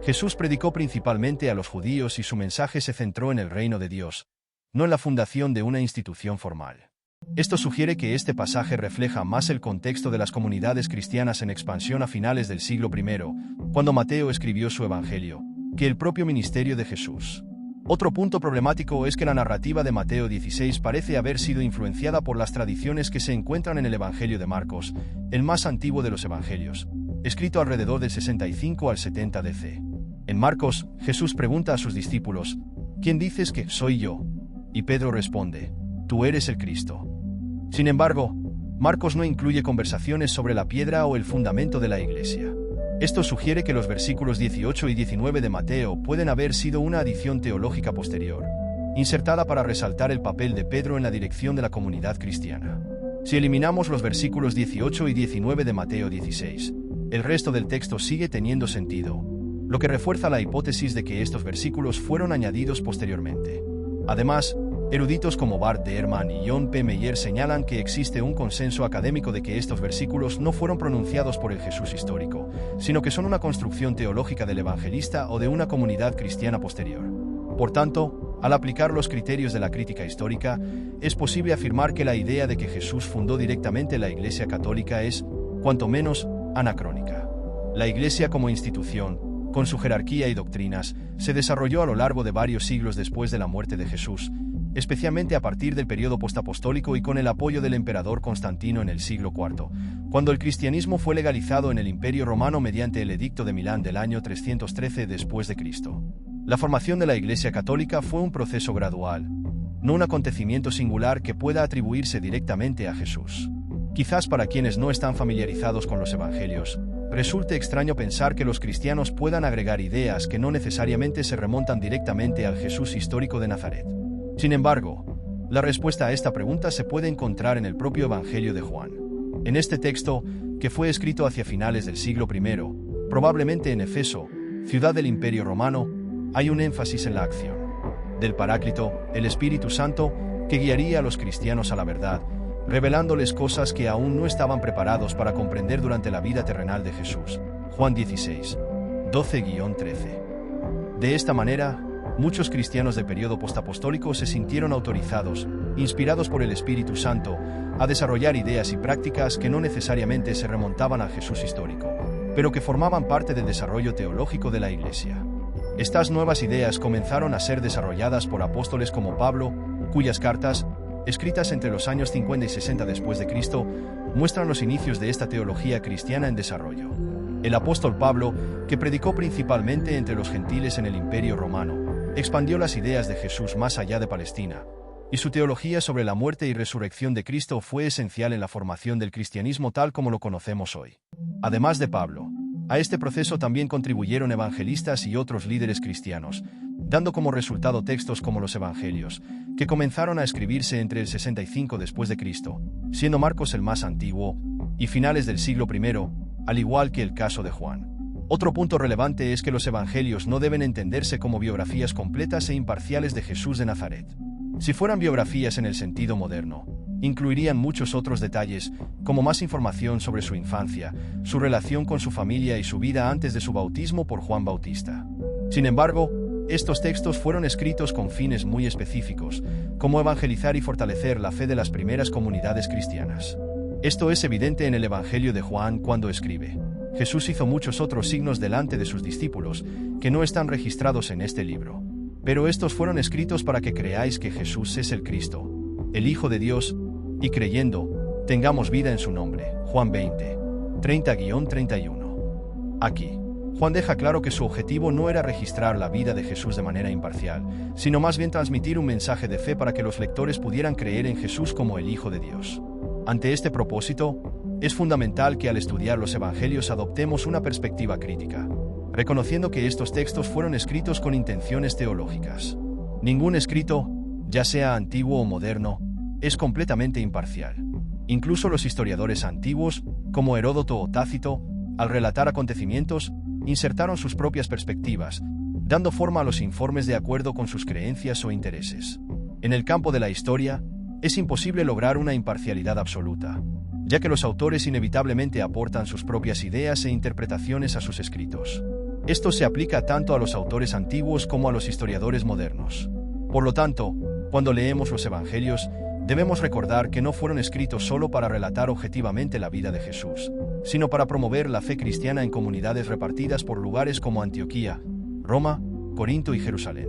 Jesús predicó principalmente a los judíos y su mensaje se centró en el reino de Dios, no en la fundación de una institución formal. Esto sugiere que este pasaje refleja más el contexto de las comunidades cristianas en expansión a finales del siglo I, cuando Mateo escribió su evangelio, que el propio ministerio de Jesús. Otro punto problemático es que la narrativa de Mateo 16 parece haber sido influenciada por las tradiciones que se encuentran en el Evangelio de Marcos, el más antiguo de los evangelios, escrito alrededor del 65 al 70 DC. En Marcos, Jesús pregunta a sus discípulos, ¿quién dices que soy yo? Y Pedro responde, tú eres el Cristo. Sin embargo, Marcos no incluye conversaciones sobre la piedra o el fundamento de la iglesia. Esto sugiere que los versículos 18 y 19 de Mateo pueden haber sido una adición teológica posterior, insertada para resaltar el papel de Pedro en la dirección de la comunidad cristiana. Si eliminamos los versículos 18 y 19 de Mateo 16, el resto del texto sigue teniendo sentido, lo que refuerza la hipótesis de que estos versículos fueron añadidos posteriormente. Además, eruditos como Bart Ehrman y John P. Meyer señalan que existe un consenso académico de que estos versículos no fueron pronunciados por el Jesús histórico, sino que son una construcción teológica del evangelista o de una comunidad cristiana posterior. Por tanto, al aplicar los criterios de la crítica histórica, es posible afirmar que la idea de que Jesús fundó directamente la Iglesia Católica es, cuanto menos, anacrónica. La Iglesia como institución, con su jerarquía y doctrinas, se desarrolló a lo largo de varios siglos después de la muerte de Jesús, especialmente a partir del periodo postapostólico y con el apoyo del emperador Constantino en el siglo IV, cuando el cristianismo fue legalizado en el Imperio Romano mediante el Edicto de Milán del año 313 después de Cristo. La formación de la Iglesia Católica fue un proceso gradual, no un acontecimiento singular que pueda atribuirse directamente a Jesús. Quizás para quienes no están familiarizados con los evangelios, resulte extraño pensar que los cristianos puedan agregar ideas que no necesariamente se remontan directamente al Jesús histórico de Nazaret. Sin embargo, la respuesta a esta pregunta se puede encontrar en el propio Evangelio de Juan. En este texto, que fue escrito hacia finales del siglo I, probablemente en Efeso, ciudad del Imperio Romano, hay un énfasis en la acción del Paráclito, el Espíritu Santo, que guiaría a los cristianos a la verdad, revelándoles cosas que aún no estaban preparados para comprender durante la vida terrenal de Jesús. Juan 16, 12-13. De esta manera, muchos cristianos del periodo postapostólico se sintieron autorizados, inspirados por el Espíritu Santo, a desarrollar ideas y prácticas que no necesariamente se remontaban al Jesús histórico, pero que formaban parte del desarrollo teológico de la Iglesia. Estas nuevas ideas comenzaron a ser desarrolladas por apóstoles como Pablo, cuyas cartas, escritas entre los años 50 y 60 después de Cristo, muestran los inicios de esta teología cristiana en desarrollo. El apóstol Pablo, que predicó principalmente entre los gentiles en el Imperio Romano, expandió las ideas de Jesús más allá de Palestina, y su teología sobre la muerte y resurrección de Cristo fue esencial en la formación del cristianismo tal como lo conocemos hoy. Además de Pablo, a este proceso también contribuyeron evangelistas y otros líderes cristianos, dando como resultado textos como los Evangelios, que comenzaron a escribirse entre el 65 después de Cristo, siendo Marcos el más antiguo, y finales del siglo I, al igual que el caso de Juan. Otro punto relevante es que los Evangelios no deben entenderse como biografías completas e imparciales de Jesús de Nazaret. Si fueran biografías en el sentido moderno, incluirían muchos otros detalles, como más información sobre su infancia, su relación con su familia y su vida antes de su bautismo por Juan Bautista. Sin embargo, estos textos fueron escritos con fines muy específicos, como evangelizar y fortalecer la fe de las primeras comunidades cristianas. Esto es evidente en el Evangelio de Juan cuando escribe: Jesús hizo muchos otros signos delante de sus discípulos, que no están registrados en este libro. Pero estos fueron escritos para que creáis que Jesús es el Cristo, el Hijo de Dios, y creyendo, tengamos vida en su nombre. Juan 20, 30-31. Aquí, Juan deja claro que su objetivo no era registrar la vida de Jesús de manera imparcial, sino más bien transmitir un mensaje de fe para que los lectores pudieran creer en Jesús como el Hijo de Dios. Ante este propósito, es fundamental que al estudiar los Evangelios adoptemos una perspectiva crítica, reconociendo que estos textos fueron escritos con intenciones teológicas. Ningún escrito, ya sea antiguo o moderno, es completamente imparcial. Incluso los historiadores antiguos, como Heródoto o Tácito, al relatar acontecimientos, insertaron sus propias perspectivas, dando forma a los informes de acuerdo con sus creencias o intereses. En el campo de la historia, es imposible lograr una imparcialidad absoluta, ya que los autores inevitablemente aportan sus propias ideas e interpretaciones a sus escritos. Esto se aplica tanto a los autores antiguos como a los historiadores modernos. Por lo tanto, cuando leemos los Evangelios, debemos recordar que no fueron escritos solo para relatar objetivamente la vida de Jesús, sino para promover la fe cristiana en comunidades repartidas por lugares como Antioquía, Roma, Corinto y Jerusalén.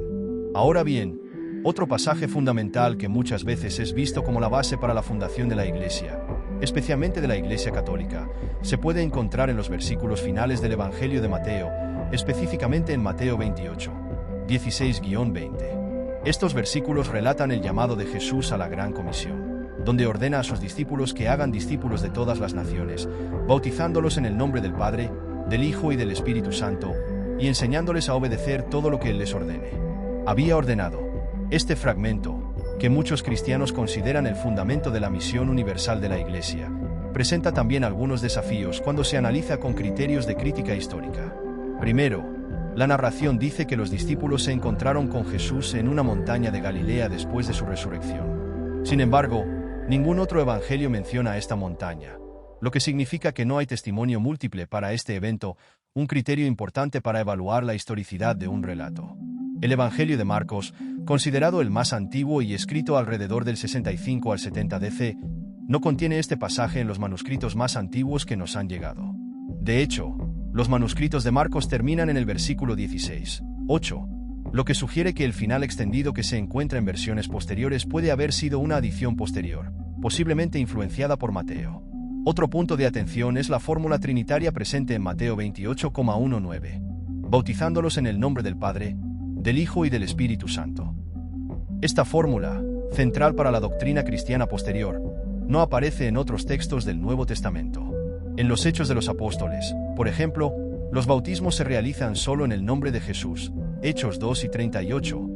Ahora bien, otro pasaje fundamental que muchas veces es visto como la base para la fundación de la Iglesia, especialmente de la Iglesia Católica, se puede encontrar en los versículos finales del Evangelio de Mateo, específicamente en Mateo 28, 16-20. Estos versículos relatan el llamado de Jesús a la Gran Comisión, donde ordena a sus discípulos que hagan discípulos de todas las naciones, bautizándolos en el nombre del Padre, del Hijo y del Espíritu Santo, y enseñándoles a obedecer todo lo que Él les ordene. Había ordenado. Este fragmento, que muchos cristianos consideran el fundamento de la misión universal de la Iglesia, presenta también algunos desafíos cuando se analiza con criterios de crítica histórica. Primero, la narración dice que los discípulos se encontraron con Jesús en una montaña de Galilea después de su resurrección. Sin embargo, ningún otro evangelio menciona esta montaña, lo que significa que no hay testimonio múltiple para este evento, un criterio importante para evaluar la historicidad de un relato. El Evangelio de Marcos, considerado el más antiguo y escrito alrededor del 65 al 70 DC, no contiene este pasaje en los manuscritos más antiguos que nos han llegado. De hecho, los manuscritos de Marcos terminan en el versículo 16:8, lo que sugiere que el final extendido que se encuentra en versiones posteriores puede haber sido una adición posterior, posiblemente influenciada por Mateo. Otro punto de atención es la fórmula trinitaria presente en Mateo 28,19, bautizándolos en el nombre del Padre, del Hijo y del Espíritu Santo. Esta fórmula, central para la doctrina cristiana posterior, no aparece en otros textos del Nuevo Testamento. En los Hechos de los Apóstoles, por ejemplo, los bautismos se realizan solo en el nombre de Jesús, Hechos 2 y 38,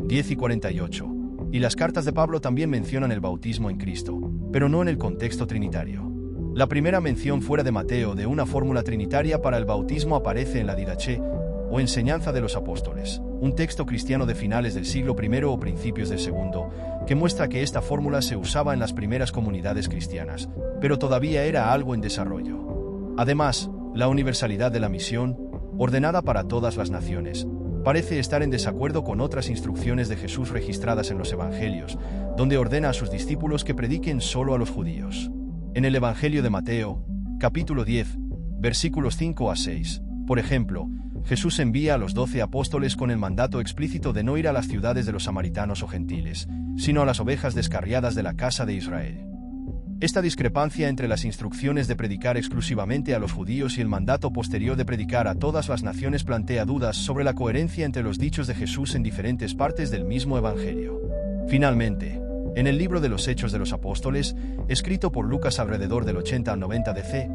10 y 48, y las cartas de Pablo también mencionan el bautismo en Cristo, pero no en el contexto trinitario. La primera mención fuera de Mateo de una fórmula trinitaria para el bautismo aparece en la Didaché, o Enseñanza de los Apóstoles, un texto cristiano de finales del siglo I o principios del II, que muestra que esta fórmula se usaba en las primeras comunidades cristianas, pero todavía era algo en desarrollo. Además, la universalidad de la misión, ordenada para todas las naciones, parece estar en desacuerdo con otras instrucciones de Jesús registradas en los Evangelios, donde ordena a sus discípulos que prediquen solo a los judíos. En el Evangelio de Mateo, capítulo 10, versículos 5 a 6, por ejemplo, Jesús envía a los 12 apóstoles con el mandato explícito de no ir a las ciudades de los samaritanos o gentiles, sino a las ovejas descarriadas de la casa de Israel. Esta discrepancia entre las instrucciones de predicar exclusivamente a los judíos y el mandato posterior de predicar a todas las naciones plantea dudas sobre la coherencia entre los dichos de Jesús en diferentes partes del mismo Evangelio. Finalmente, en el libro de los Hechos de los Apóstoles, escrito por Lucas alrededor del 80 al 90 DC,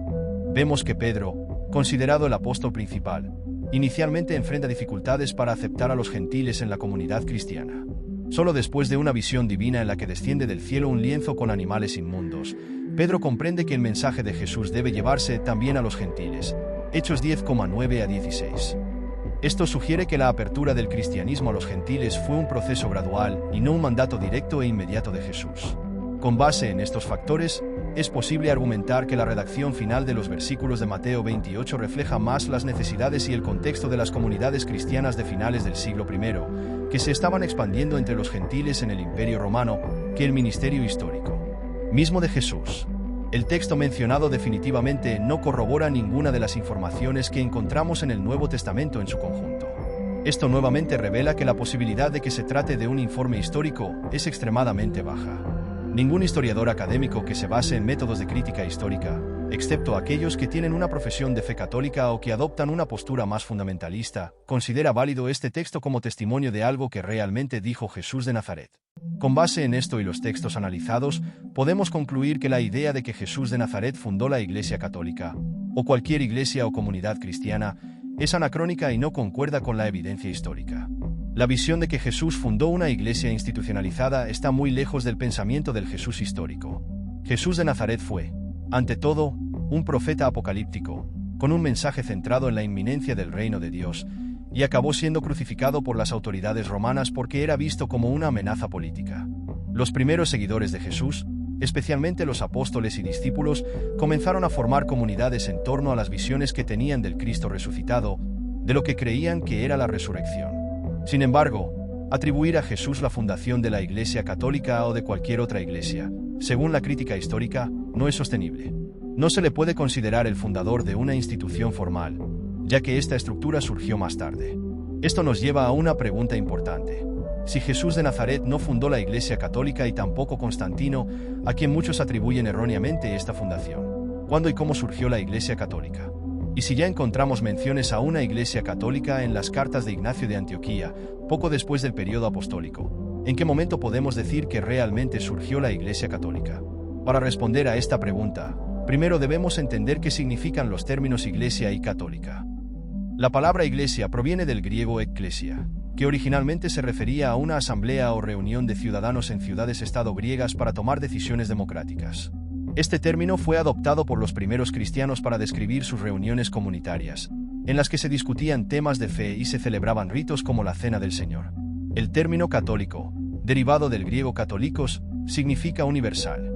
vemos que Pedro, considerado el apóstol principal, inicialmente enfrenta dificultades para aceptar a los gentiles en la comunidad cristiana. Solo después de una visión divina en la que desciende del cielo un lienzo con animales inmundos, Pedro comprende que el mensaje de Jesús debe llevarse también a los gentiles. Hechos 10,9 a 16. Esto sugiere que la apertura del cristianismo a los gentiles fue un proceso gradual y no un mandato directo e inmediato de Jesús. Con base en estos factores, es posible argumentar que la redacción final de los versículos de Mateo 28 refleja más las necesidades y el contexto de las comunidades cristianas de finales del siglo I, que se estaban expandiendo entre los gentiles en el Imperio Romano, que el ministerio histórico mismo de Jesús. El texto mencionado definitivamente no corrobora ninguna de las informaciones que encontramos en el Nuevo Testamento en su conjunto. Esto nuevamente revela que la posibilidad de que se trate de un informe histórico es extremadamente baja. Ningún historiador académico que se base en métodos de crítica histórica, excepto aquellos que tienen una profesión de fe católica o que adoptan una postura más fundamentalista, considera válido este texto como testimonio de algo que realmente dijo Jesús de Nazaret. Con base en esto y los textos analizados, podemos concluir que la idea de que Jesús de Nazaret fundó la Iglesia Católica, o cualquier iglesia o comunidad cristiana, es anacrónica y no concuerda con la evidencia histórica. La visión de que Jesús fundó una iglesia institucionalizada está muy lejos del pensamiento del Jesús histórico. Jesús de Nazaret fue, ante todo, un profeta apocalíptico, con un mensaje centrado en la inminencia del reino de Dios, y acabó siendo crucificado por las autoridades romanas porque era visto como una amenaza política. Los primeros seguidores de Jesús, especialmente los apóstoles y discípulos, comenzaron a formar comunidades en torno a las visiones que tenían del Cristo resucitado, de lo que creían que era la resurrección. Sin embargo, atribuir a Jesús la fundación de la Iglesia Católica o de cualquier otra iglesia, según la crítica histórica, no es sostenible. No se le puede considerar el fundador de una institución formal, ya que esta estructura surgió más tarde. Esto nos lleva a una pregunta importante. Si Jesús de Nazaret no fundó la Iglesia Católica y tampoco Constantino, a quien muchos atribuyen erróneamente esta fundación, ¿cuándo y cómo surgió la Iglesia Católica? Y si ya encontramos menciones a una Iglesia Católica en las cartas de Ignacio de Antioquía, poco después del periodo apostólico, ¿en qué momento podemos decir que realmente surgió la Iglesia Católica? Para responder a esta pregunta, primero debemos entender qué significan los términos Iglesia y Católica. La palabra Iglesia proviene del griego ekklesia, que originalmente se refería a una asamblea o reunión de ciudadanos en ciudades-estado griegas para tomar decisiones democráticas. Este término fue adoptado por los primeros cristianos para describir sus reuniones comunitarias, en las que se discutían temas de fe y se celebraban ritos como la Cena del Señor. El término católico, derivado del griego católicos, significa universal.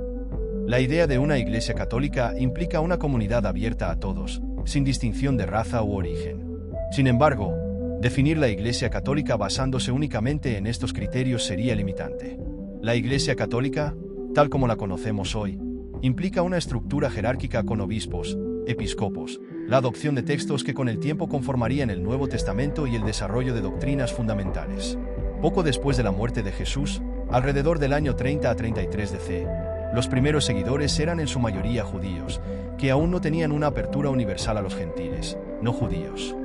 La idea de una iglesia católica implica una comunidad abierta a todos, sin distinción de raza u origen. Sin embargo, definir la Iglesia Católica basándose únicamente en estos criterios sería limitante. La Iglesia Católica, tal como la conocemos hoy, implica una estructura jerárquica con obispos, episcopos, la adopción de textos que con el tiempo conformarían el Nuevo Testamento y el desarrollo de doctrinas fundamentales. Poco después de la muerte de Jesús, alrededor del año 30 a 33 DC, los primeros seguidores eran en su mayoría judíos, que aún no tenían una apertura universal a los gentiles, no judíos.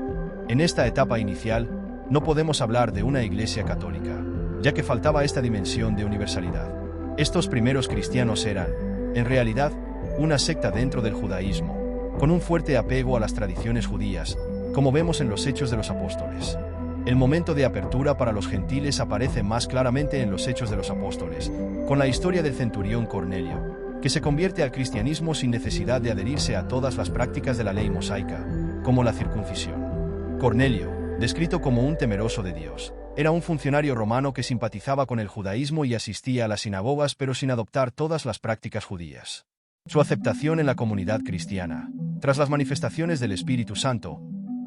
En esta etapa inicial, no podemos hablar de una iglesia católica, ya que faltaba esta dimensión de universalidad. Estos primeros cristianos eran, en realidad, una secta dentro del judaísmo, con un fuerte apego a las tradiciones judías, como vemos en los Hechos de los Apóstoles. El momento de apertura para los gentiles aparece más claramente en los Hechos de los Apóstoles, con la historia del centurión Cornelio, que se convierte al cristianismo sin necesidad de adherirse a todas las prácticas de la ley mosaica, como la circuncisión. Cornelio, descrito como un temeroso de Dios, era un funcionario romano que simpatizaba con el judaísmo y asistía a las sinagogas pero sin adoptar todas las prácticas judías. Su aceptación en la comunidad cristiana, tras las manifestaciones del Espíritu Santo,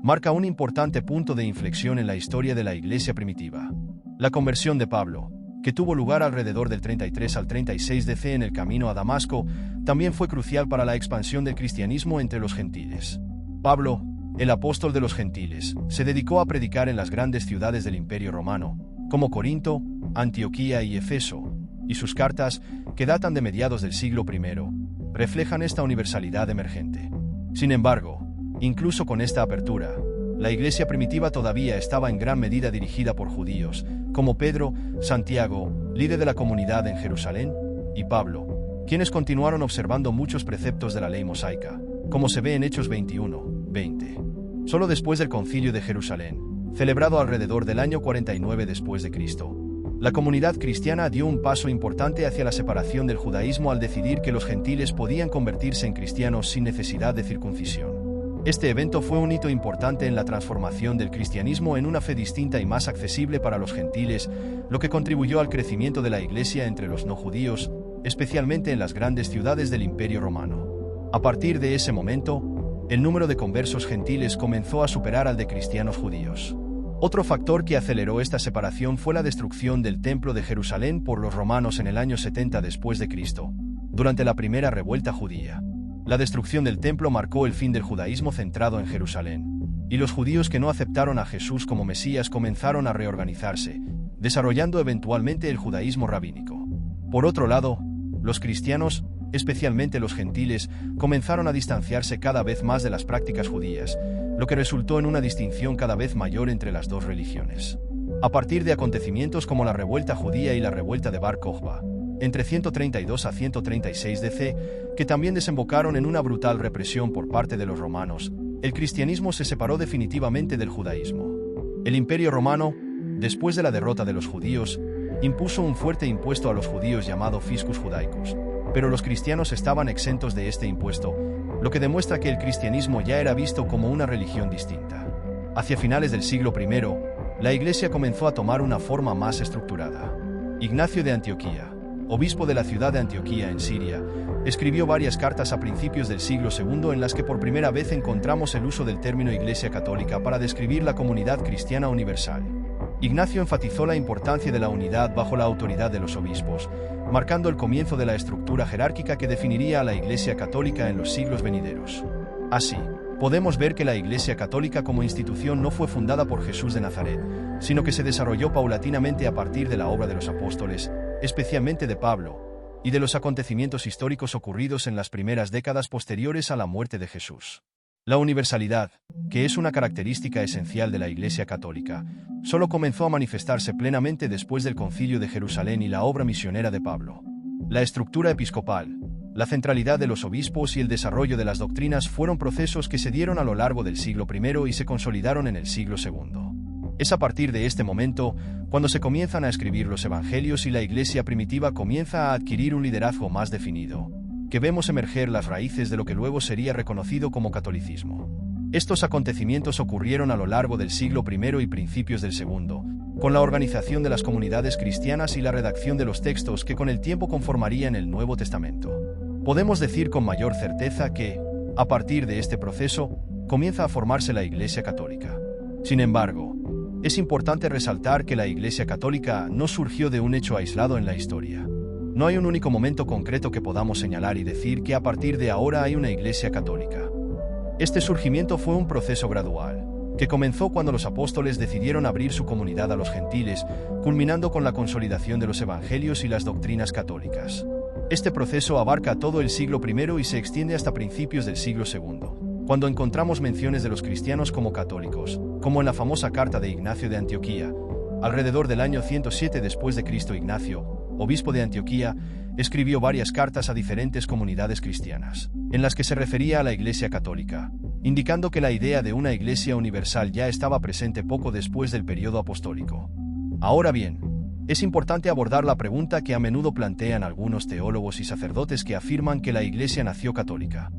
marca un importante punto de inflexión en la historia de la Iglesia primitiva. La conversión de Pablo, que tuvo lugar alrededor del 33 al 36 DC en el camino a Damasco, también fue crucial para la expansión del cristianismo entre los gentiles. Pablo, el apóstol de los gentiles, se dedicó a predicar en las grandes ciudades del Imperio Romano, como Corinto, Antioquía y Efeso, y sus cartas, que datan de mediados del siglo I, reflejan esta universalidad emergente. Sin embargo, incluso con esta apertura, la iglesia primitiva todavía estaba en gran medida dirigida por judíos, como Pedro, Santiago, líder de la comunidad en Jerusalén, y Pablo, quienes continuaron observando muchos preceptos de la ley mosaica, como se ve en Hechos 21:20. Solo después del Concilio de Jerusalén, celebrado alrededor del año 49 después de Cristo, la comunidad cristiana dio un paso importante hacia la separación del judaísmo al decidir que los gentiles podían convertirse en cristianos sin necesidad de circuncisión. Este evento fue un hito importante en la transformación del cristianismo en una fe distinta y más accesible para los gentiles, lo que contribuyó al crecimiento de la Iglesia entre los no judíos, especialmente en las grandes ciudades del Imperio Romano. A partir de ese momento, el número de conversos gentiles comenzó a superar al de cristianos judíos. Otro factor que aceleró esta separación fue la destrucción del Templo de Jerusalén por los romanos en el año 70 después de Cristo, durante la primera revuelta judía. La destrucción del templo marcó el fin del judaísmo centrado en Jerusalén, y los judíos que no aceptaron a Jesús como Mesías comenzaron a reorganizarse, desarrollando eventualmente el judaísmo rabínico. Por otro lado, los cristianos, especialmente los gentiles, comenzaron a distanciarse cada vez más de las prácticas judías, lo que resultó en una distinción cada vez mayor entre las dos religiones. A partir de acontecimientos como la revuelta judía y la revuelta de Bar Kokhba, entre 132 a 136 DC, que también desembocaron en una brutal represión por parte de los romanos, el cristianismo se separó definitivamente del judaísmo. El Imperio Romano, después de la derrota de los judíos, impuso un fuerte impuesto a los judíos llamado Fiscus Judaicus, pero los cristianos estaban exentos de este impuesto, lo que demuestra que el cristianismo ya era visto como una religión distinta. Hacia finales del siglo I, la Iglesia comenzó a tomar una forma más estructurada. Ignacio de Antioquía, obispo de la ciudad de Antioquía en Siria, escribió varias cartas a principios del siglo II en las que por primera vez encontramos el uso del término Iglesia Católica para describir la comunidad cristiana universal. Ignacio enfatizó la importancia de la unidad bajo la autoridad de los obispos, marcando el comienzo de la estructura jerárquica que definiría a la Iglesia Católica en los siglos venideros. Así, podemos ver que la Iglesia Católica como institución no fue fundada por Jesús de Nazaret, sino que se desarrolló paulatinamente a partir de la obra de los apóstoles, especialmente de Pablo, y de los acontecimientos históricos ocurridos en las primeras décadas posteriores a la muerte de Jesús. La universalidad, que es una característica esencial de la Iglesia Católica, solo comenzó a manifestarse plenamente después del Concilio de Jerusalén y la obra misionera de Pablo. La estructura episcopal, la centralidad de los obispos y el desarrollo de las doctrinas fueron procesos que se dieron a lo largo del siglo I y se consolidaron en el siglo II. Es a partir de este momento cuando se comienzan a escribir los evangelios y la Iglesia primitiva comienza a adquirir un liderazgo más definido, que vemos emerger las raíces de lo que luego sería reconocido como catolicismo. Estos acontecimientos ocurrieron a lo largo del siglo I y principios del II, con la organización de las comunidades cristianas y la redacción de los textos que con el tiempo conformarían el Nuevo Testamento. Podemos decir con mayor certeza que, a partir de este proceso, comienza a formarse la Iglesia Católica. Sin embargo, es importante resaltar que la Iglesia Católica no surgió de un hecho aislado en la historia. No hay un único momento concreto que podamos señalar y decir que a partir de ahora hay una Iglesia Católica. Este surgimiento fue un proceso gradual, que comenzó cuando los apóstoles decidieron abrir su comunidad a los gentiles, culminando con la consolidación de los evangelios y las doctrinas católicas. Este proceso abarca todo el siglo I y se extiende hasta principios del siglo II, cuando encontramos menciones de los cristianos como católicos, como en la famosa carta de Ignacio de Antioquía. Alrededor del año 107 después de Cristo, Ignacio, obispo de Antioquía, escribió varias cartas a diferentes comunidades cristianas, en las que se refería a la Iglesia Católica, indicando que la idea de una Iglesia universal ya estaba presente poco después del período apostólico. Ahora bien, es importante abordar la pregunta que a menudo plantean algunos teólogos y sacerdotes que afirman que la Iglesia nació católica.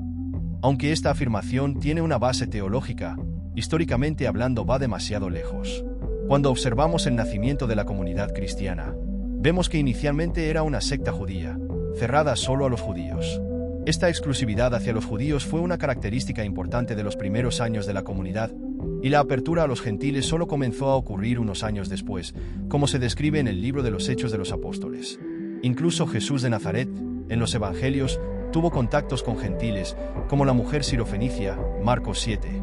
Aunque esta afirmación tiene una base teológica, históricamente hablando va demasiado lejos. Cuando observamos el nacimiento de la comunidad cristiana, vemos que inicialmente era una secta judía, cerrada solo a los judíos. Esta exclusividad hacia los judíos fue una característica importante de los primeros años de la comunidad, y la apertura a los gentiles solo comenzó a ocurrir unos años después, como se describe en el libro de los Hechos de los Apóstoles. Incluso Jesús de Nazaret, en los Evangelios, tuvo contactos con gentiles, como la mujer sirofenicia, Marcos 7,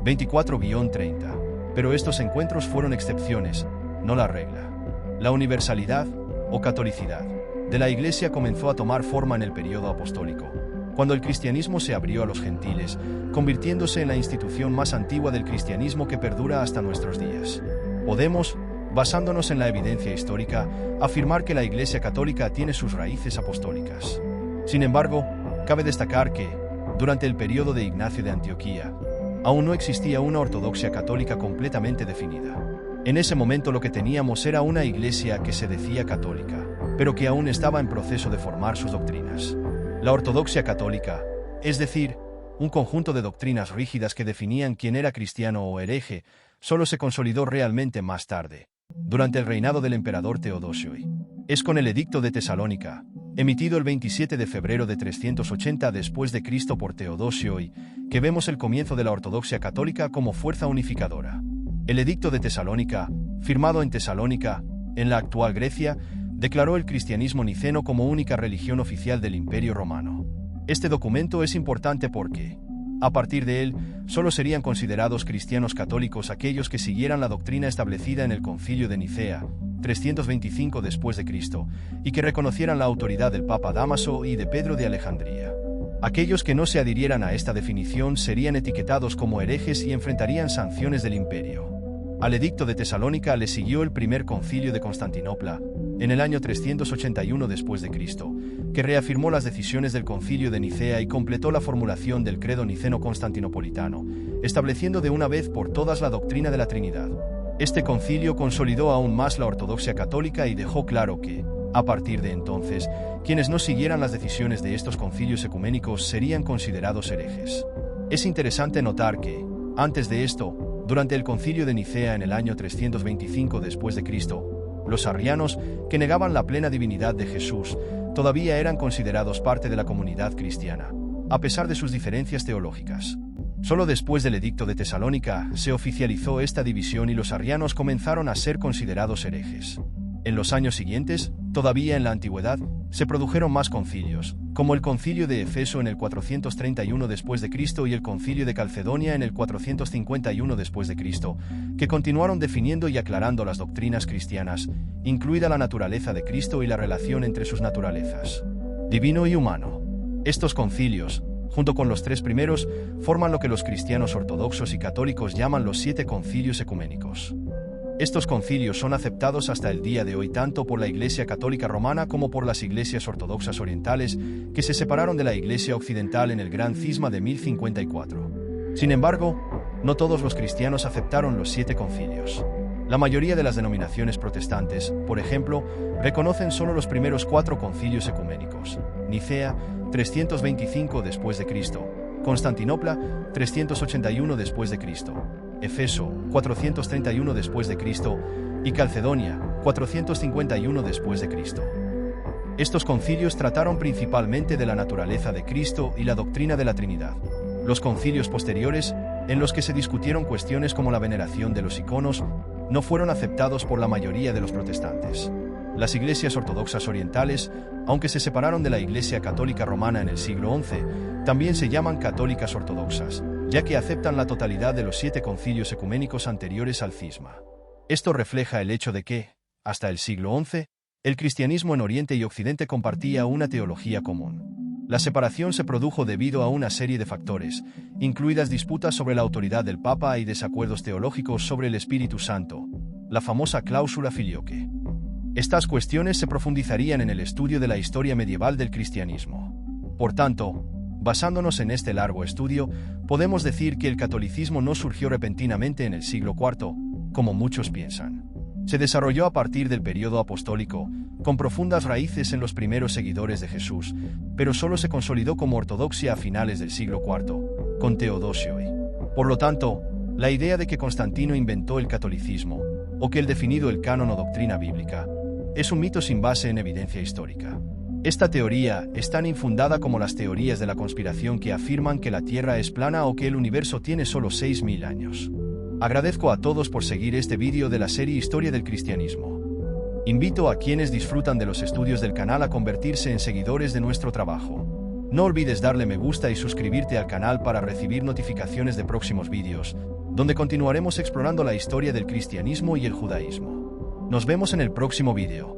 24-30, pero estos encuentros fueron excepciones, no la regla. La universalidad, o catolicidad, de la Iglesia comenzó a tomar forma en el período apostólico, cuando el cristianismo se abrió a los gentiles, convirtiéndose en la institución más antigua del cristianismo que perdura hasta nuestros días. Podemos, basándonos en la evidencia histórica, afirmar que la Iglesia Católica tiene sus raíces apostólicas. Sin embargo, cabe destacar que, durante el período de Ignacio de Antioquía, aún no existía una ortodoxia católica completamente definida. En ese momento lo que teníamos era una Iglesia que se decía católica, pero que aún estaba en proceso de formar sus doctrinas. La ortodoxia católica, es decir, un conjunto de doctrinas rígidas que definían quién era cristiano o hereje, solo se consolidó realmente más tarde, durante el reinado del emperador Teodosio. Es con el Edicto de Tesalónica, emitido el 27 de febrero de 380 después de Cristo por Teodosio, que vemos el comienzo de la ortodoxia católica como fuerza unificadora. El Edicto de Tesalónica, firmado en Tesalónica, en la actual Grecia, declaró el cristianismo niceno como única religión oficial del Imperio Romano. Este documento es importante porque, a partir de él, solo serían considerados cristianos católicos aquellos que siguieran la doctrina establecida en el Concilio de Nicea, 325 después de Cristo, y que reconocieran la autoridad del Papa Dámaso y de Pedro de Alejandría. Aquellos que no se adhirieran a esta definición serían etiquetados como herejes y enfrentarían sanciones del imperio. Al edicto de Tesalónica le siguió el primer concilio de Constantinopla, en el año 381 después de Cristo, que reafirmó las decisiones del concilio de Nicea y completó la formulación del credo niceno-constantinopolitano, estableciendo de una vez por todas la doctrina de la Trinidad. Este concilio consolidó aún más la ortodoxia católica y dejó claro que, a partir de entonces, quienes no siguieran las decisiones de estos concilios ecuménicos serían considerados herejes. Es interesante notar que, antes de esto, durante el concilio de Nicea en el año 325 después de Cristo, los arrianos, que negaban la plena divinidad de Jesús, todavía eran considerados parte de la comunidad cristiana, a pesar de sus diferencias teológicas. Solo después del edicto de Tesalónica se oficializó esta división y los arrianos comenzaron a ser considerados herejes. En los años siguientes, todavía en la antigüedad, se produjeron más concilios, como el concilio de Efeso en el 431 después de Cristo y el concilio de Calcedonia en el 451 después de Cristo, que continuaron definiendo y aclarando las doctrinas cristianas, incluida la naturaleza de Cristo y la relación entre sus naturalezas, divino y humano. Estos concilios, junto con los tres primeros, forman lo que los cristianos ortodoxos y católicos llaman los 7 concilios ecuménicos. Estos concilios son aceptados hasta el día de hoy tanto por la Iglesia Católica Romana como por las iglesias ortodoxas orientales, que se separaron de la Iglesia Occidental en el Gran Cisma de 1054. Sin embargo, no todos los cristianos aceptaron los 7 concilios. La mayoría de las denominaciones protestantes, por ejemplo, reconocen solo los primeros 4 concilios ecuménicos: Nicea, 325 después de Cristo; Constantinopla, 381 después de Cristo; Efeso, 431 después de Cristo, y Calcedonia, 451 después de Cristo. Estos concilios trataron principalmente de la naturaleza de Cristo y la doctrina de la Trinidad. Los concilios posteriores, en los que se discutieron cuestiones como la veneración de los iconos, no fueron aceptados por la mayoría de los protestantes. Las iglesias ortodoxas orientales, aunque se separaron de la Iglesia Católica Romana en el siglo XI, también se llaman católicas ortodoxas, ya que aceptan la totalidad de los 7 concilios ecuménicos anteriores al cisma. Esto refleja el hecho de que, hasta el siglo XI, el cristianismo en Oriente y Occidente compartía una teología común. La separación se produjo debido a una serie de factores, incluidas disputas sobre la autoridad del Papa y desacuerdos teológicos sobre el Espíritu Santo, la famosa cláusula filioque. Estas cuestiones se profundizarían en el estudio de la historia medieval del cristianismo. Por tanto, basándonos en este largo estudio, podemos decir que el catolicismo no surgió repentinamente en el siglo IV, como muchos piensan. Se desarrolló a partir del período apostólico, con profundas raíces en los primeros seguidores de Jesús, pero solo se consolidó como ortodoxia a finales del siglo IV, con Teodosio I. Por lo tanto, la idea de que Constantino inventó el catolicismo, o que él definió el canon o doctrina bíblica, es un mito sin base en evidencia histórica. Esta teoría es tan infundada como las teorías de la conspiración que afirman que la Tierra es plana o que el universo tiene solo 6.000 años. Agradezco a todos por seguir este vídeo de la serie Historia del Cristianismo. Invito a quienes disfrutan de los estudios del canal a convertirse en seguidores de nuestro trabajo. No olvides darle me gusta y suscribirte al canal para recibir notificaciones de próximos vídeos, donde continuaremos explorando la historia del cristianismo y el judaísmo. Nos vemos en el próximo vídeo.